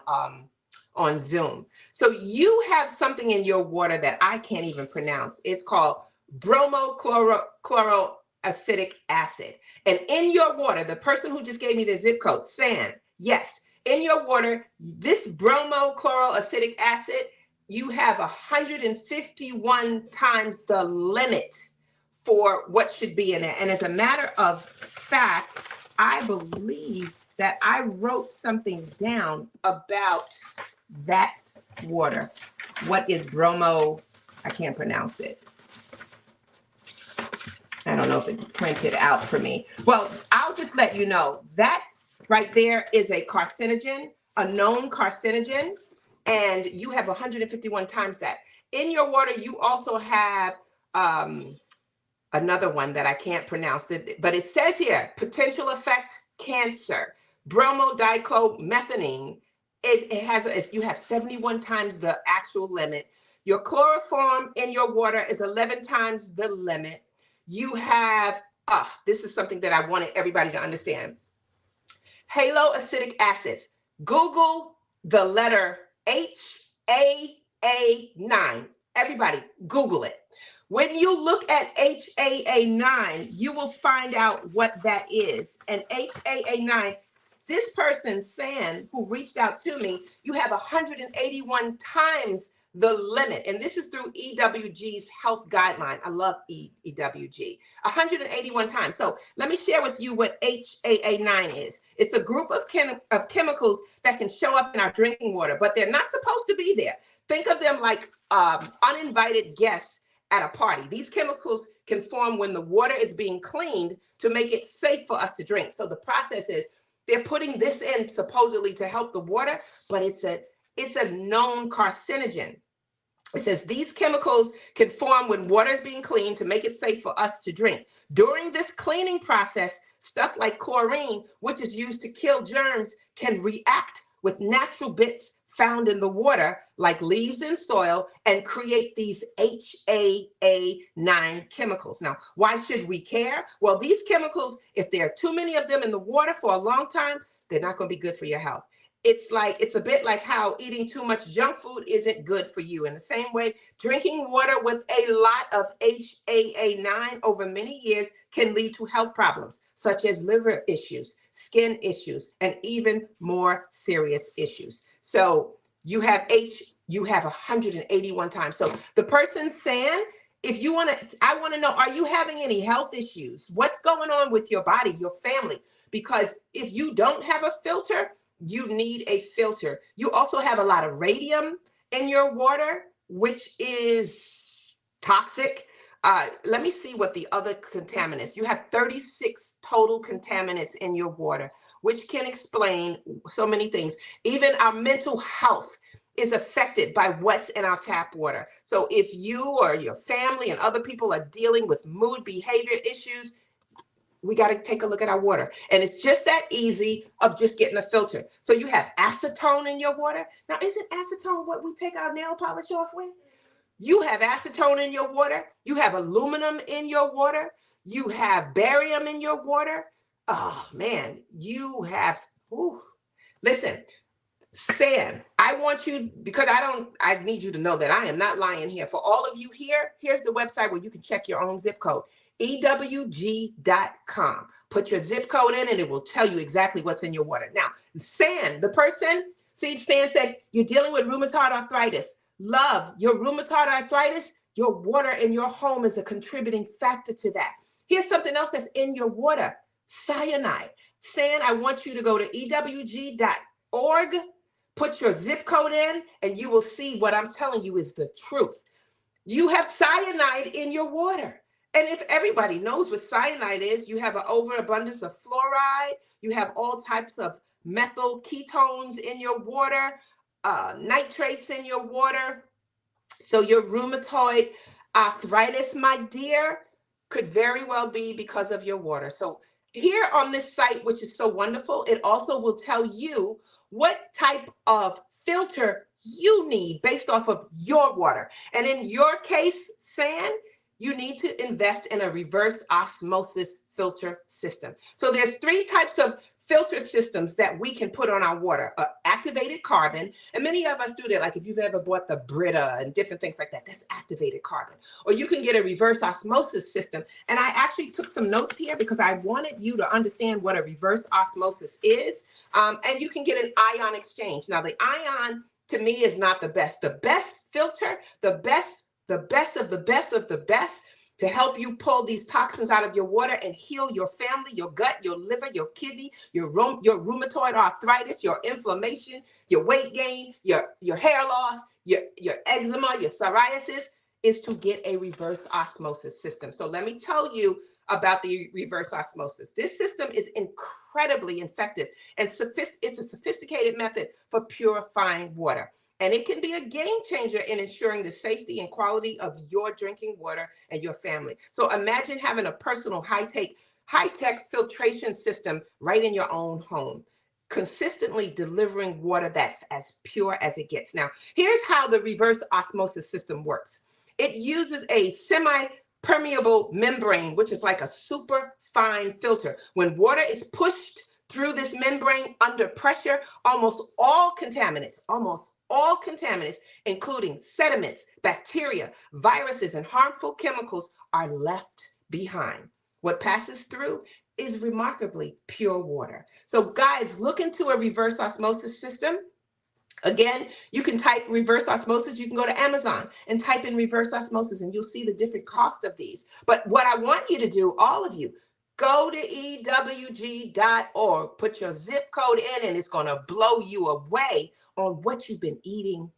Zoom. So you have something in your water that I can't even pronounce. It's called bromochloroacetic acid. And in your water, the person who just gave me the zip code, San, yes, in your water, this bromochloroacetic acid, you have 151 times the limit for what should be in it. And as a matter of fact, I believe that I wrote something down about that water. What is I can't pronounce it. I don't know if it printed out for me. Well, I'll just let you know that right there is a carcinogen, a known carcinogen, and you have 151 times that. In your water, you also have another one that I can't pronounce, but it says here, potential effect cancer, bromodichloromethane. You have 71 times the actual limit. Your chloroform in your water is 11 times the limit. You have, this is something that I wanted everybody to understand. Haloacetic acids. Google the letter HAA9. Everybody, Google it. When you look at HAA9, you will find out what that is. And HAA9, This person, San, who reached out to me, you have 181 times the limit. And this is through EWG's health guideline. I love EWG. 181 times. So let me share with you what HAA9 is. It's a group of chemicals that can show up in our drinking water, but they're not supposed to be there. Think of them like uninvited guests at a party. These chemicals can form when the water is being cleaned to make it safe for us to drink. So the process is they're putting this in supposedly to help the water, but it's a known carcinogen. It says these chemicals can form when water is being cleaned to make it safe for us to drink. During this cleaning process, stuff like chlorine, which is used to kill germs, can react with natural bits found in the water, like leaves and soil, and create these HAA9 chemicals. Now, why should we care? Well, these chemicals, if there are too many of them in the water for a long time, they're not going to be good for your health. It's a bit like how eating too much junk food isn't good for you. In the same way, drinking water with a lot of HAA9 over many years can lead to health problems, such as liver issues, skin issues, and even more serious issues. So you have 181 times. So the person saying, if you want to, I want to know, are you having any health issues? What's going on with your body, your family? Because if you don't have a filter, you need a filter. You also have a lot of radium in your water, which is toxic. Let me see what the other contaminants. You have 36 total contaminants in your water, which can explain so many things. Even our mental health is affected by what's in our tap water. So if you or your family and other people are dealing with mood behavior issues, we got to take a look at our water. And it's just that easy of just getting a filter. So you have acetone in your water. Now, isn't acetone what we take our nail polish off with? You have acetone in your water. You have aluminum in your water. You have barium in your water. Oh, man, you have, ooh. Listen, Stan, I want you, because I need you to know that I am not lying here. For all of you here, here's the website where you can check your own zip code, ewg.com. Put your zip code in and it will tell you exactly what's in your water. Now, Stan, the person, Stan said, you're dealing with rheumatoid arthritis. Love, your rheumatoid arthritis, your water in your home is a contributing factor to that. Here's something else that's in your water, cyanide. Stan, I want you to go to ewg.org. Put your zip code in and you will see what I'm telling you is the truth. You have cyanide in your water. And if everybody knows what cyanide is, you have an overabundance of fluoride, you have all types of methyl ketones in your water, nitrates in your water. So your rheumatoid arthritis, my dear, could very well be because of your water. So here on this site, which is so wonderful, it also will tell you what type of filter you need based off of your water. And in your case, San, you need to invest in a reverse osmosis filter system. So there's 3 types of filter systems that we can put on our water. Activated carbon, and many of us do that. Like if you've ever bought the Brita and different things like that, that's activated carbon. Or you can get a reverse osmosis system. And I actually took some notes here because I wanted you to understand what a reverse osmosis is. And you can get an ion exchange. Now the ion to me is not the best. The best filter, the best of the best of the best to help you pull these toxins out of your water and heal your family, your gut, your liver, your kidney, your rheumatoid arthritis, your inflammation, your weight gain, your hair loss, your eczema, your psoriasis, is to get a reverse osmosis system. So let me tell you about the reverse osmosis. This system is incredibly effective and it's a sophisticated method for purifying water. And it can be a game changer in ensuring the safety and quality of your drinking water and your family. So imagine having a personal high-tech filtration system right in your own home, consistently delivering water that's as pure as it gets. Now, here's how the reverse osmosis system works. It uses a semi-permeable membrane, which is like a super fine filter. When water is pushed through this membrane under pressure, almost all contaminants, including sediments, bacteria, viruses, and harmful chemicals are left behind. What passes through is remarkably pure water. So guys, look into a reverse osmosis system. Again, you can type reverse osmosis. You can go to Amazon and type in reverse osmosis and you'll see the different costs of these. But what I want you to do, all of you, go to ewg.org, put your zip code in, and it's going to blow you away on what you've been eating,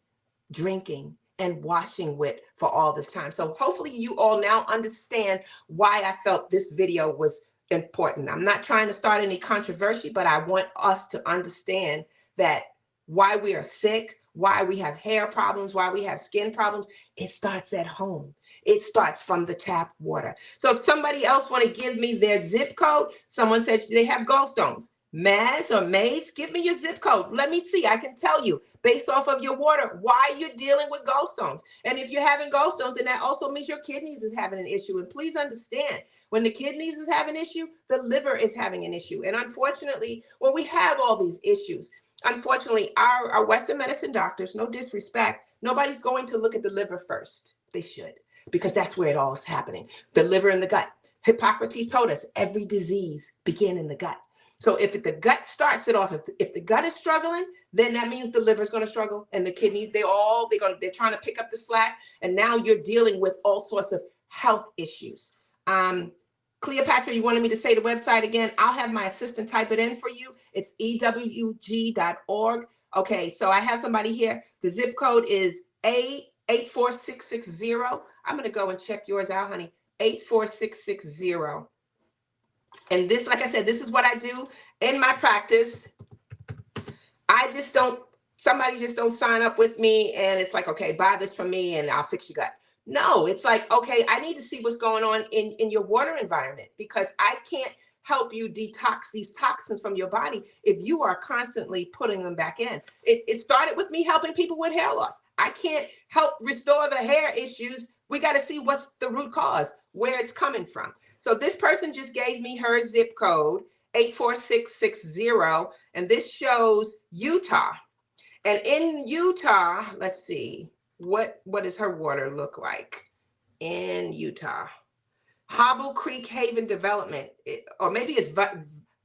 drinking, and washing with for all this time. So hopefully you all now understand why I felt this video was important. I'm not trying to start any controversy, but I want us to understand that why we are sick, why we have hair problems, why we have skin problems, it starts at home. It starts from the tap water. So if somebody else want to give me their zip code, someone said they have gallstones. Maz or Maze, give me your zip code. Let me see. I can tell you based off of your water why you're dealing with gallstones. And if you're having gallstones, then that also means your kidneys is having an issue. And please understand, when the kidneys is having an issue, the liver is having an issue. And unfortunately, when we have all these issues, unfortunately, our Western medicine doctors, no disrespect, nobody's going to look at the liver first. They should, because that's where it all is happening. The liver and the gut. Hippocrates told us every disease begins in the gut. So if the gut starts it off, if the gut is struggling, then that means the liver is going to struggle, and the kidneys, they're trying to pick up the slack, and now you're dealing with all sorts of health issues. Cleopatra, you wanted me to say the website again? I'll have my assistant type it in for you. It's ewg.org. Okay, so I have somebody here. The zip code is A84660. I'm going to go and check yours out, honey. 84660. And this, like I said, this is what I do in my practice. Somebody just don't sign up with me and it's like, okay, buy this from me and I'll fix your gut. No, it's like, okay, I need to see what's going on in your water environment, because I can't help you detox these toxins from your body if you are constantly putting them back in. It started with me helping people with hair loss. I can't help restore the hair issues. We got to see what's the root cause, where it's coming from. So this person just gave me her zip code, 84660, and this shows Utah. And in Utah, let's see, what does her water look like in Utah? Hobble Creek Haven Development, or maybe it's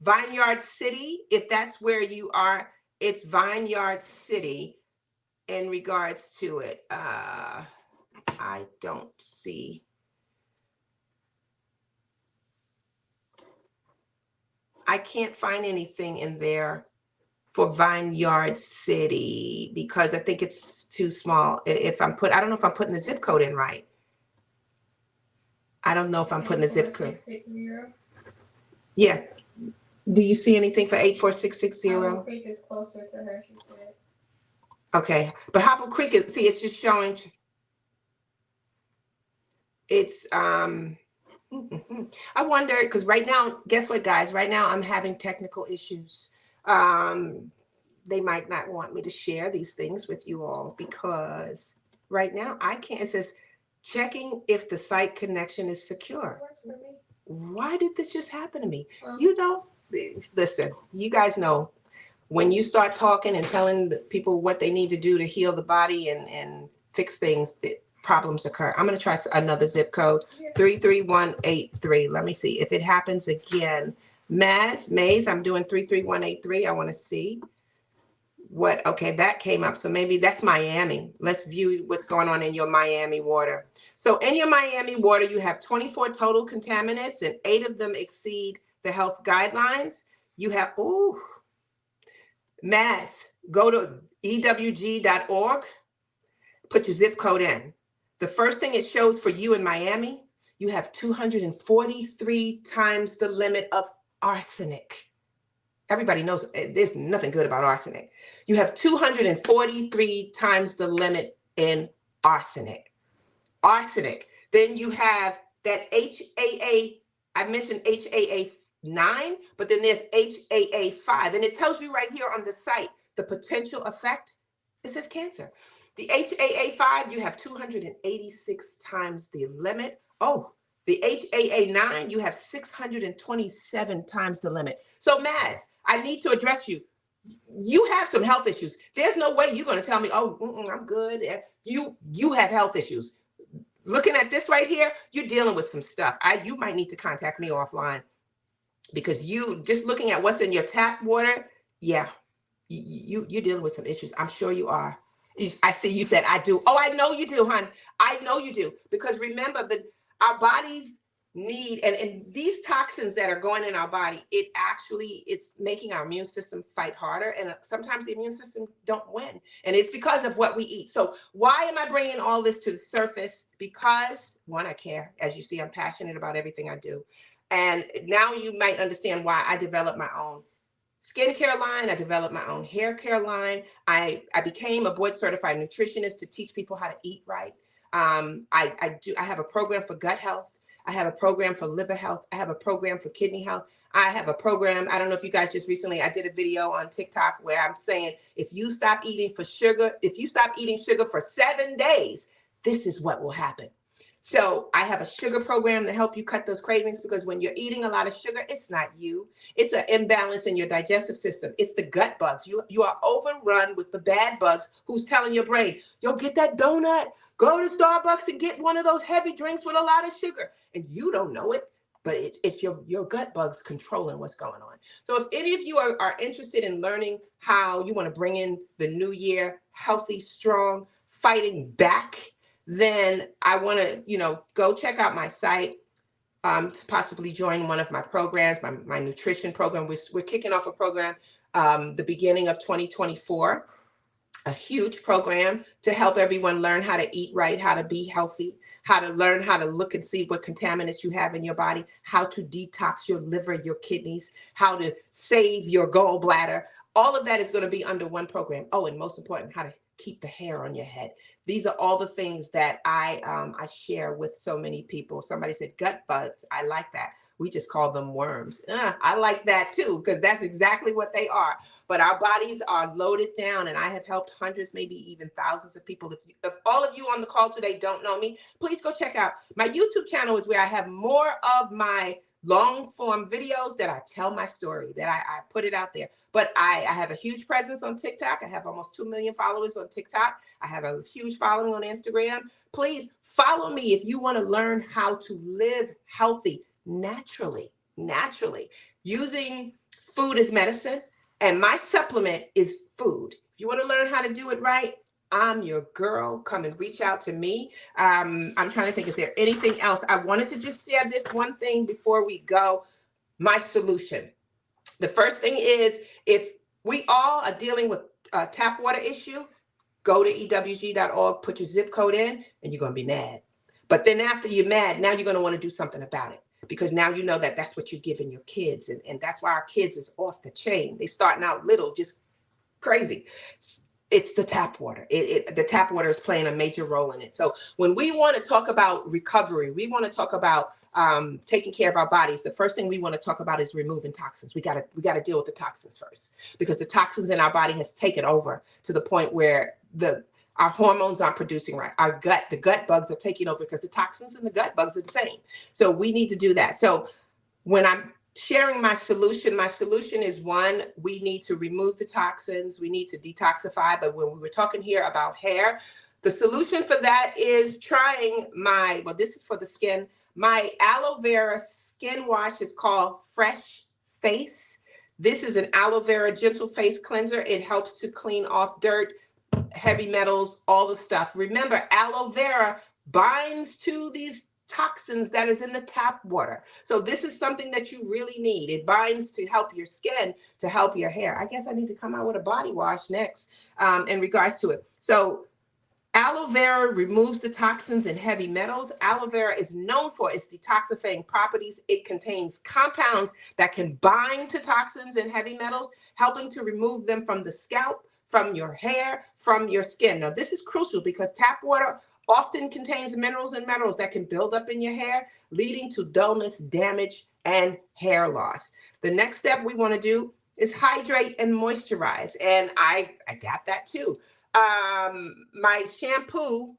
Vineyard City, if that's where you are. It's Vineyard City in regards to it. I don't see. I can't find anything in there for Vineyard City because I think it's too small. I don't know if I'm putting the zip code in right. I don't know if I'm putting the zip code. Yeah. Do you see anything for 84660? Hobble Creek is closer to her, she said. Okay. But Hobble Creek it's just showing it's I wonder, because right now, guess what, guys? Right now, I'm having technical issues. They might not want me to share these things with you all because right now I can't. It says checking if the site connection is secure. Why did this just happen to me? Listen, you guys know when you start talking and telling people what they need to do to heal the body and fix things, problems occur. I'm going to try another zip code, 33183. Let me see if it happens again. Maze, I'm doing 33183. I want to see what, okay, that came up. So maybe that's Miami. Let's view what's going on in your Miami water. So in your Miami water, you have 24 total contaminants and 8 of them exceed the health guidelines. You have, go to ewg.org, put your zip code in. The first thing it shows for you in Miami, you have 243 times the limit of arsenic. Everybody knows there's nothing good about arsenic. You have 243 times the limit in arsenic. Then you have that HAA, I mentioned HAA 9, but then there's HAA 5. And it tells you right here on the site, the potential effect, it says cancer. The HAA 5, you have 286 times the limit. Oh, the HAA 9, you have 627 times the limit. So Maz, I need to address you. You have some health issues. There's no way you're going to tell me, oh, I'm good. You have health issues. Looking at this right here, you're dealing with some stuff. You might need to contact me offline. because you just looking at what's in your tap water, yeah, you're dealing with some issues. I'm sure you are. I see you said I do. Oh, I know you do, hon. I know you do. Because remember that our bodies need, and these toxins that are going in our body, it's making our immune system fight harder. And sometimes the immune system don't win. And it's because of what we eat. So why am I bringing all this to the surface? Because one, I care. As you see, I'm passionate about everything I do. And now you might understand why I developed my own skincare line. I developed my own hair care line. I became a board certified nutritionist to teach people how to eat right. I have a program for gut health. I have a program for liver health. I have a program for kidney health. I have a program. I don't know if you guys just recently, I did a video on TikTok where I'm saying, if you stop eating sugar for 7 days, this is what will happen. So I have a sugar program to help you cut those cravings, because when you're eating a lot of sugar, it's not you. It's an imbalance in your digestive system. It's the gut bugs. You are overrun with the bad bugs who's telling your brain, yo, get that donut, go to Starbucks and get one of those heavy drinks with a lot of sugar. And you don't know it, but it's your gut bugs controlling what's going on. So if any of you are interested in learning how you want to bring in the new year, healthy, strong, fighting back, then I want to, go check out my site, to possibly join one of my programs, my nutrition program. We're kicking off a program the beginning of 2024, a huge program to help everyone learn how to eat right, how to be healthy, how to learn how to look and see what contaminants you have in your body, how to detox your liver, your kidneys, how to save your gallbladder. All of that is going to be under one program. Oh, and most important, how to keep the hair on your head. These are all the things that I share with so many people. Somebody said gut bugs. I like that. We just call them worms. I like that too, because that's exactly what they are. But our bodies are loaded down, and I have helped hundreds, maybe even thousands of people. If all of you on the call today don't know me, please go check out my YouTube channel. Is where I have more of my long form videos that I tell my story, that I put it out there. But I have a huge presence on TikTok. I have almost 2 million followers on TikTok. I have a huge following on Instagram. Please follow me if you want to learn how to live healthy naturally, using food as medicine. And my supplement is food. If you want to learn how to do it right, I'm your girl. Come and reach out to me. I'm trying to think, is there anything else? I wanted to just share this one thing before we go. My solution. The first thing is, if we all are dealing with a tap water issue, go to ewg.org, put your zip code in, and you're going to be mad. But then after you're mad, now you're going to want to do something about it, because now you know that that's what you're giving your kids. And that's why our kids is off the chain. They starting out little, just crazy. It's the tap water. The tap water is playing a major role in it. So when we want to talk about recovery, we want to talk about taking care of our bodies. The first thing we want to talk about is removing toxins. We got to deal with the toxins first, because the toxins in our body has taken over to the point where our hormones aren't producing right. The gut bugs are taking over, because the toxins and the gut bugs are the same. So we need to do that. So when I'm sharing my solution is, one, we need to remove the toxins. We need to detoxify. But when we were talking here about hair, the solution for that is trying this is for the skin. My aloe vera skin wash is called Fresh Face. This is an aloe vera gentle face cleanser. It helps to clean off dirt, heavy metals, all the stuff. Remember, aloe vera binds to these toxins that is in the tap water. So this is something that you really need. It binds to help your skin, to help your hair. I guess I need to come out with a body wash next in regards to it. So aloe vera removes the toxins and heavy metals. Aloe vera is known for its detoxifying properties. It contains compounds that can bind to toxins and heavy metals, helping to remove them from the scalp, from your hair, from your skin. Now, this is crucial, because tap water often contains minerals and metals that can build up in your hair, leading to dullness, damage, and hair loss. The next step we want to do is hydrate and moisturize. And I got that too. My shampoo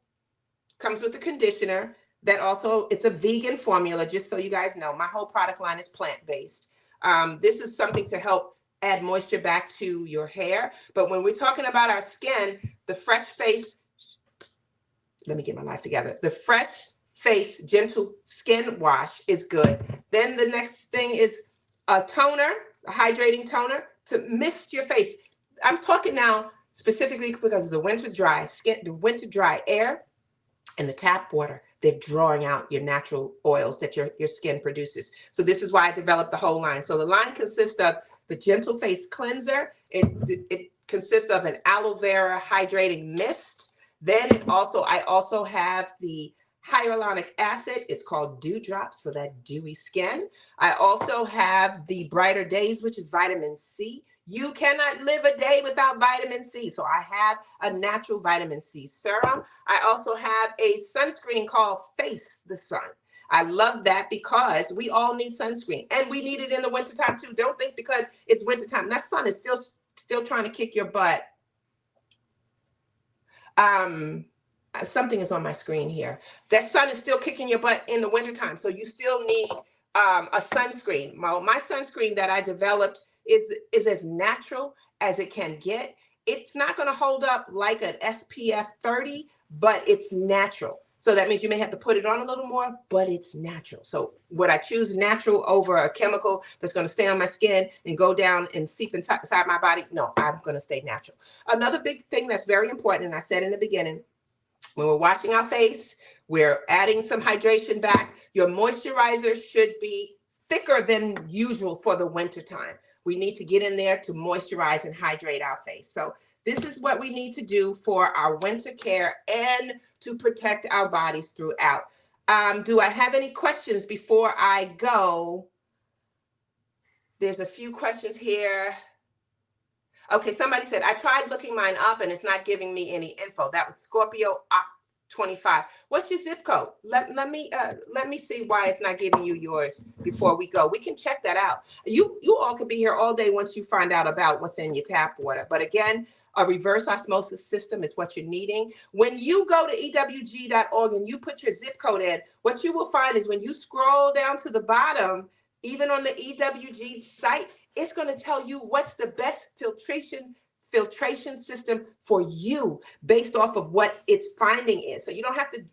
comes with a conditioner that also, it's a vegan formula, just so you guys know. My whole product line is plant-based. This is something to help add moisture back to your hair. But when we're talking about our skin, the Fresh Face, let me get my life together. The Fresh Face Gentle Skin Wash is good. Then the next thing is a toner, a hydrating toner to mist your face. I'm talking now specifically because of the winter dry skin, the winter dry air, and the tap water. They're drawing out your natural oils that your skin produces. So this is why I developed the whole line. So the line consists of the Gentle Face Cleanser. It consists of an aloe vera hydrating mist. Then I also have the hyaluronic acid. It's called Dew Drops for that dewy skin. I also have the Brighter Days, which is vitamin C. You cannot live a day without vitamin C. So I have a natural vitamin C serum. I also have a sunscreen called Face the Sun. I love that because we all need sunscreen, and we need it in the wintertime too. Don't think because it's wintertime, that sun is still trying to kick your butt. Something is on my screen here. That sun is still kicking your butt in the wintertime. So you still need a sunscreen. My sunscreen that I developed is as natural as it can get. It's not going to hold up like an SPF 30, but it's natural. So that means you may have to put it on a little more, but it's natural. So would I choose natural over a chemical that's going to stay on my skin and go down and seep inside my body? No, I'm going to stay natural. Another big thing that's very important, and I said in the beginning, when we're washing our face, we're adding some hydration back. Your moisturizer should be thicker than usual for the winter time. We need to get in there to moisturize and hydrate our face. So this is what we need to do for our winter care and to protect our bodies throughout. Do I have any questions before I go? There's a few questions here. Okay, somebody said, I tried looking mine up and it's not giving me any info. That was Scorpio 25. What's your zip code? Let me see why it's not giving you yours before we go. We can check that out. You all could be here all day once you find out about what's in your tap water. But again, a reverse osmosis system is what you're needing. When you go to ewg.org and you put your zip code in, what you will find is when you scroll down to the bottom, even on the EWG site, it's going to tell you what's the best filtration system for you based off of what its finding is. So you don't have to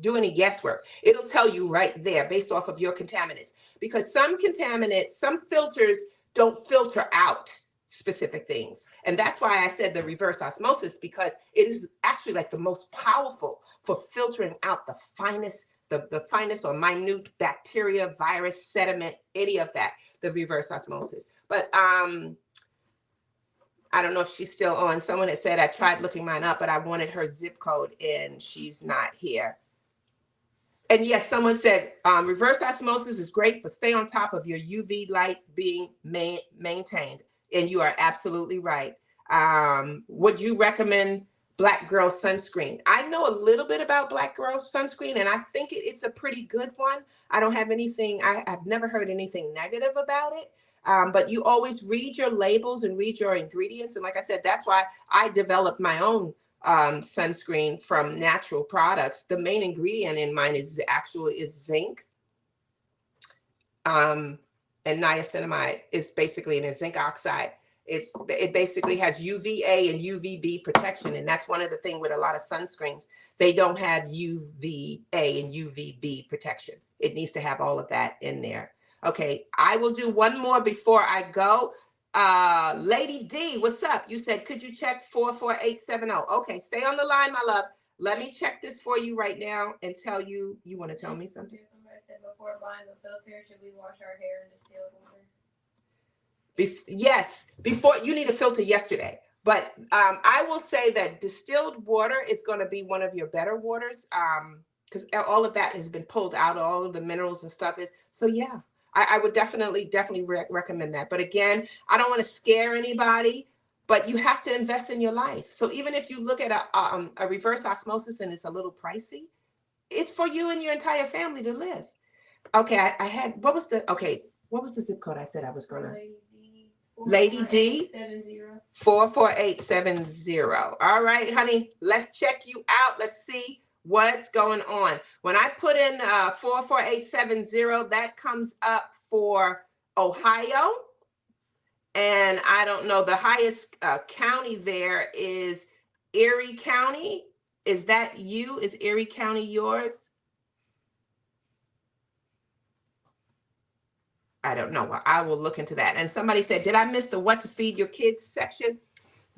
do any guesswork. It'll tell you right there based off of your contaminants. Because some contaminants, some filters don't filter out specific things. And that's why I said the reverse osmosis, because it is actually like the most powerful for filtering out the finest or minute bacteria, virus, sediment, any of that, the reverse osmosis. But I don't know if she's still on. Someone had said, I tried looking mine up, but I wanted her zip code and she's not here. And yes, someone said, reverse osmosis is great, but stay on top of your UV light being maintained. And you are absolutely right. Would you recommend Black Girl sunscreen? I know a little bit about Black Girl sunscreen, and I think it's a pretty good one. I don't have anything, I've never heard anything negative about it. But you always read your labels and read your ingredients. And like I said, that's why I developed my own sunscreen from natural products. The main ingredient in mine is zinc. And niacinamide is basically in a zinc oxide. It basically has UVA and UVB protection. And that's one of the things with a lot of sunscreens. They don't have UVA and UVB protection. It needs to have all of that in there. Okay, I will do one more before I go. Lady D, what's up? You said, could you check 44870? Okay, stay on the line, my love. Let me check this for you right now and tell you, you want to tell me something? Somebody said before buying the filter, should we wash our hair in distilled water? Yes, before you need a filter yesterday. But I will say that distilled water is going to be one of your better waters because all of that has been pulled out, all of the minerals and stuff is. So yeah, I would definitely recommend that. But again, I don't want to scare anybody, but you have to invest in your life. So even if you look at a reverse osmosis and it's a little pricey, it's for you and your entire family to live. Okay, I had, what was the zip code I said I was going to? Lady D, 44870. All right, honey, let's check you out. Let's see what's going on. When I put in 44870, that comes up for Ohio. And I don't know, the highest county there is Erie County. Is that you? Is Erie County yours? I don't know. Well, I will look into that. And somebody said, did I miss the what to feed your kids section?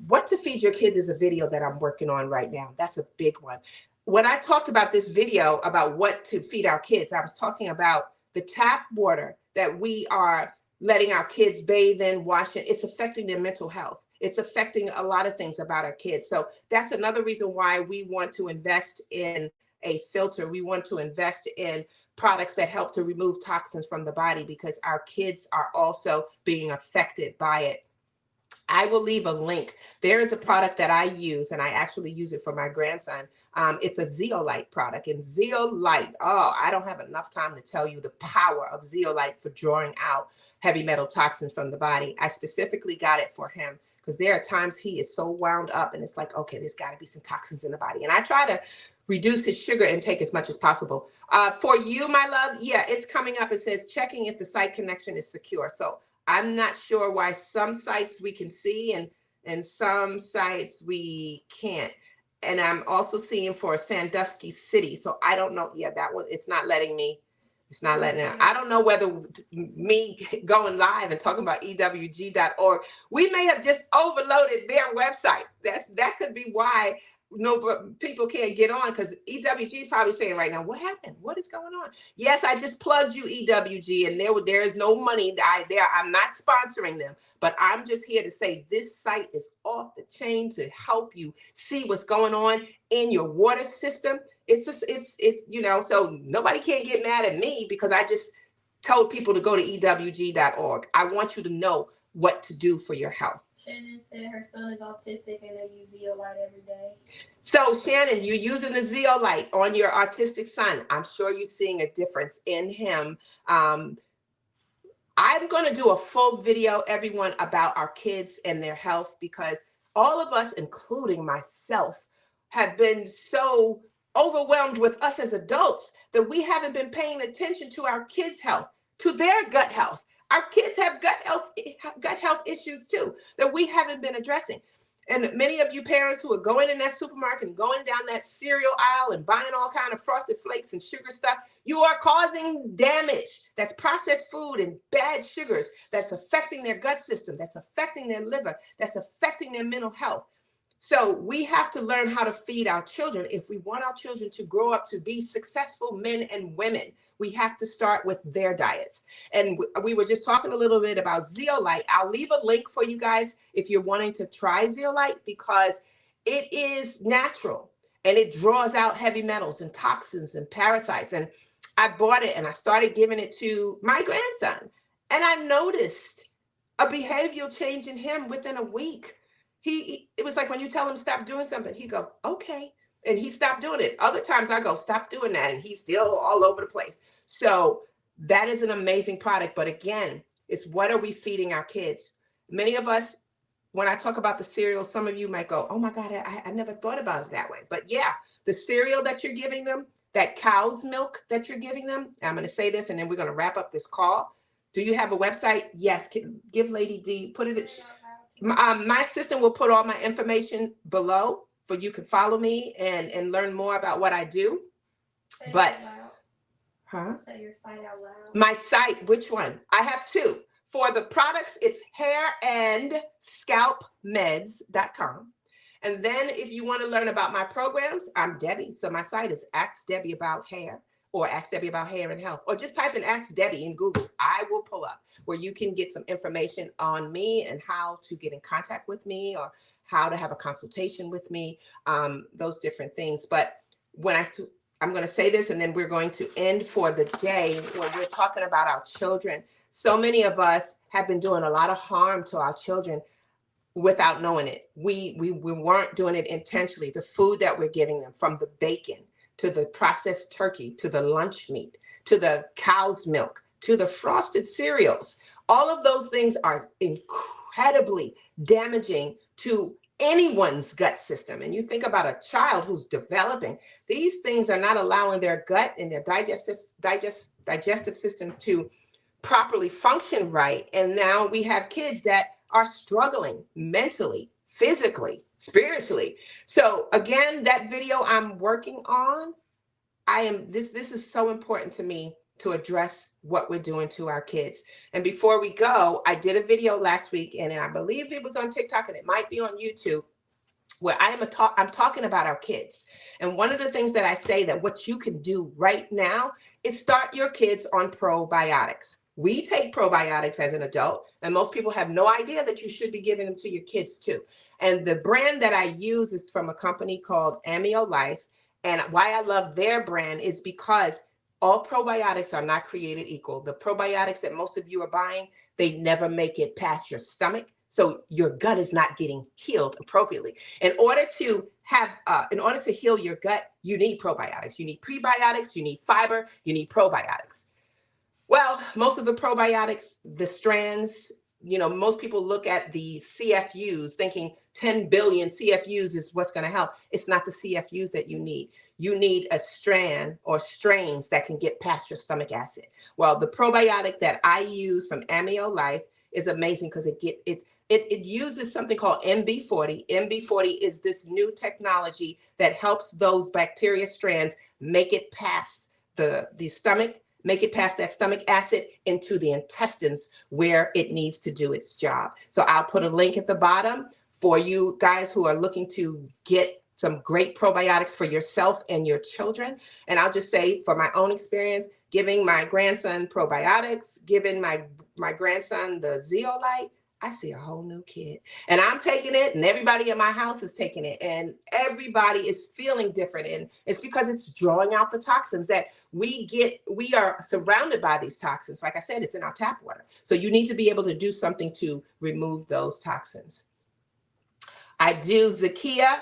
What to feed your kids is a video that I'm working on right now. That's a big one. When I talked about this video about what to feed our kids, I was talking about the tap water that we are letting our kids bathe in, wash it. It's affecting their mental health. It's affecting a lot of things about our kids. So that's another reason why we want to invest in a filter. We want to invest in products that help to remove toxins from the body because our kids are also being affected by it. I will leave a link. There is a product that I use, and I actually use it for my grandson. It's a zeolite product, and zeolite, oh, I don't have enough time to tell you the power of zeolite for drawing out heavy metal toxins from the body. I specifically got it for him because there are times he is so wound up, and it's like, okay, there's got to be some toxins in the body. And I try to reduce his sugar intake as much as possible. For you, my love, yeah, it's coming up. It says checking if the site connection is secure. So I'm not sure why some sites we can see and some sites we can't. And I'm also seeing for Sandusky City. So I don't know. Yeah, that one, it's not letting me. It's not letting out. I don't know whether me going live and talking about ewg.org, we may have just overloaded their website. That could be why no people can't get on, because EWG is probably saying right now, what happened? What is going on? Yes, I just plugged you, EWG, and there is no money there. I'm not sponsoring them, but I'm just here to say this site is off the chain to help you see what's going on in your water system. It's just it's so nobody can get mad at me because I just told people to go to ewg.org. I want you to know what to do for your health. Shannon said her son is autistic and they use zeolite every day. So Shannon, you're using the zeolite on your autistic son. I'm sure you're seeing a difference in him. I'm going to do a full video, everyone, about our kids and their health, because all of us, including myself, have been so overwhelmed with us as adults that we haven't been paying attention to our kids' health, to their gut health. Our kids have gut health issues too that we haven't been addressing. And many of you parents who are going in that supermarket and going down that cereal aisle and buying all kind of frosted flakes and sugar stuff, you are causing damage. That's processed food and bad sugars that's affecting their gut system, that's affecting their liver, that's affecting their mental health. So we have to learn how to feed our children. If we want our children to grow up to be successful men and women, we have to start with their diets. And we were just talking a little bit about zeolite. I'll leave a link for you guys if you're wanting to try zeolite, because it is natural and it draws out heavy metals and toxins and parasites. And I bought it and I started giving it to my grandson. And I noticed a behavioral change in him within a week. It was like when you tell him stop doing something, he go, okay. And he stopped doing it. Other times I go, stop doing that. And he's still all over the place. So that is an amazing product. But again, it's what are we feeding our kids? Many of us, when I talk about the cereal, some of you might go, oh my God, I never thought about it that way. But yeah, the cereal that you're giving them, that cow's milk that you're giving them, I'm going to say this and then we're going to wrap up this call. Do you have a website? Yes. Give Lady D, put it. My assistant will put all my information below for you can follow me and learn more about what I do. Say but huh? Say your site out loud. My site, which one? I have two. For the products, it's hairandscalpmeds.com. And then if you want to learn about my programs, I'm Debbie. So my site is Ask Debbie About Hair, or Ask Debbie About Hair and Health, or just type in Ask Debbie in Google. I will pull up where you can get some information on me and how to get in contact with me or how to have a consultation with me, those different things. But when I'm going to say this and then we're going to end for the day when we're talking about our children. So many of us have been doing a lot of harm to our children without knowing it. We weren't doing it intentionally. The food that we're giving them, from the bacon to the processed turkey, to the lunch meat, to the cow's milk, to the frosted cereals. All of those things are incredibly damaging to anyone's gut system. And you think about a child who's developing, these things are not allowing their gut and their digestive system to properly function right. And now we have kids that are struggling mentally, physically, spiritually. So again, that video I'm working on, this is so important to me to address what we're doing to our kids. And before we go, I did a video last week, and I believe it was on TikTok, and it might be on YouTube, where I'm talking about our kids. And one of the things that I say that what you can do right now is start your kids on probiotics. We take probiotics as an adult, and most people have no idea that you should be giving them to your kids too. And the brand that I use is from a company called Amio Life. And why I love their brand is because all probiotics are not created equal. The probiotics that most of you are buying, they never make it past your stomach. So your gut is not getting healed appropriately. In order to heal your gut, you need probiotics. You need prebiotics, you need fiber, you need probiotics. Well, most of the probiotics, the strands, most people look at the CFUs thinking 10 billion CFUs is what's going to help. It's not the CFUs that you need. You need a strand or strains that can get past your stomach acid. Well, the probiotic that I use from Amio Life is amazing because it uses something called MB40. MB40 is this new technology that helps those bacteria strands make it past the stomach, make it past that stomach acid into the intestines where it needs to do its job. So I'll put a link at the bottom for you guys who are looking to get some great probiotics for yourself and your children. And I'll just say, for my own experience, giving my grandson probiotics, giving my grandson the zeolite, I see a whole new kid. And I'm taking it, and everybody in my house is taking it, and everybody is feeling different. And it's because it's drawing out the toxins that we are surrounded by these toxins. Like I said, it's in our tap water. So you need to be able to do something to remove those toxins. I do Zakia.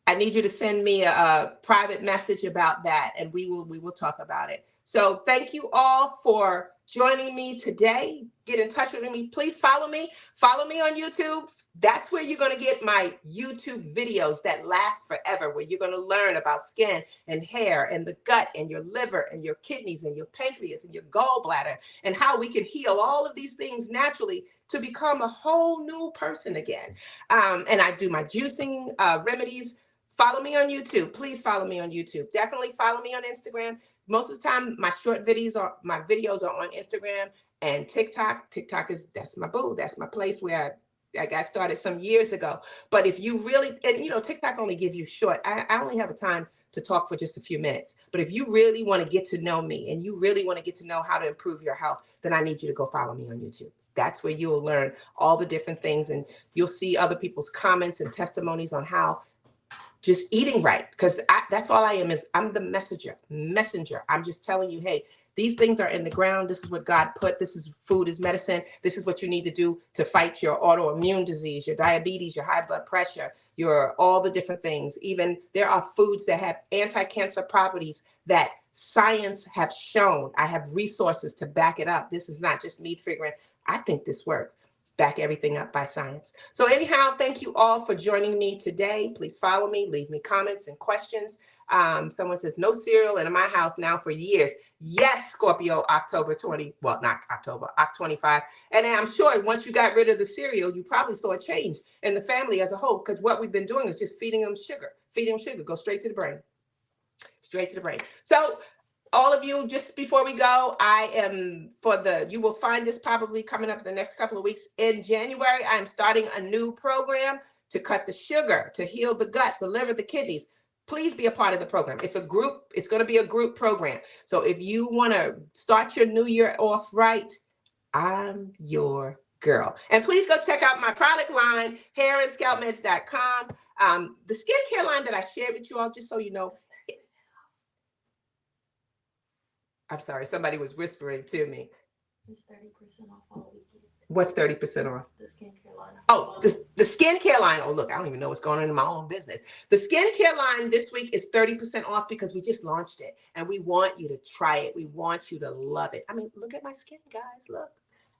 I need you to send me a private message about that, and we will talk about it. So thank you all for joining me today. Get in touch with me. Please follow me. Follow me on YouTube. That's where you're going to get my YouTube videos that last forever, where you're going to learn about skin and hair and the gut and your liver and your kidneys and your pancreas and your gallbladder, and how we can heal all of these things naturally to become a whole new person again. And I do my juicing remedies. Follow me on YouTube. Please follow me on YouTube. Definitely follow me on Instagram. Most of the time, my videos are on Instagram and TikTok. That's my boo. That's my place where I got started some years ago. But if you really, and TikTok only gives you short. I only have a time to talk for just a few minutes. But if you really want to get to know me and you really want to get to know how to improve your health, then I need you to go follow me on YouTube. That's where you'll learn all the different things, and you'll see other people's comments and testimonies on how just eating right, because that's all I am. Is I'm the messenger. I'm just telling you, hey, these things are in the ground. This is what God put. This is food is medicine. This is what you need to do to fight your autoimmune disease, your diabetes, your high blood pressure, your all the different things. Even there are foods that have anti-cancer properties that science have shown. I have resources to back it up. This is not just me figuring, I think this works. Back everything up by science. So anyhow, thank you all for joining me today. Please follow me, leave me comments and questions. Someone says, no cereal in my house now for years. Yes, Scorpio, October 20, well, not October, Oct 25. And I'm sure once you got rid of the cereal, you probably saw a change in the family as a whole, because what we've been doing is just feeding them sugar, go straight to the brain, So all of you, just before we go, you will find this probably coming up in the next couple of weeks. In January, I'm starting a new program to cut the sugar, to heal the gut, the liver, the kidneys. Please be a part of the program. It's going to be a group program. So if you want to start your new year off right, I'm your girl. And please go check out my product line, hairandscalpmeds.com. The skincare line that I shared with you all, just so you know, I'm sorry, somebody was whispering to me. It's 30% off all weekend. What's 30% off? The skincare line. Oh, the skincare line. Oh, look, I don't even know what's going on in my own business. The skincare line this week is 30% off because we just launched it, and we want you to try it. We want you to love it. I mean, look at my skin, guys. Look,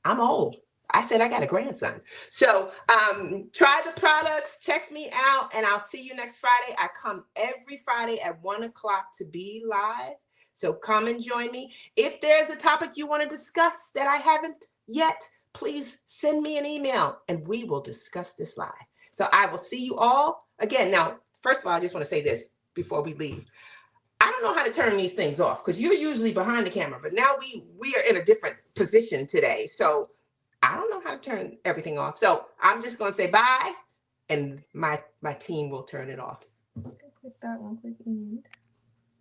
I'm old. I said I got a grandson. So try the products, check me out, and I'll see you next Friday. I come every Friday at 1 o'clock to be live. So come and join me. If there's a topic you want to discuss that I haven't yet, please send me an email and we will discuss this live. So I will see you all again. Now, first of all, I just want to say this before we leave. I don't don't know how to turn these things off because you're usually behind the camera, but now we are in a different position today. So I don't know how to turn everything off. So I'm just gonna say bye, and my team will turn it off. Click that one, click end.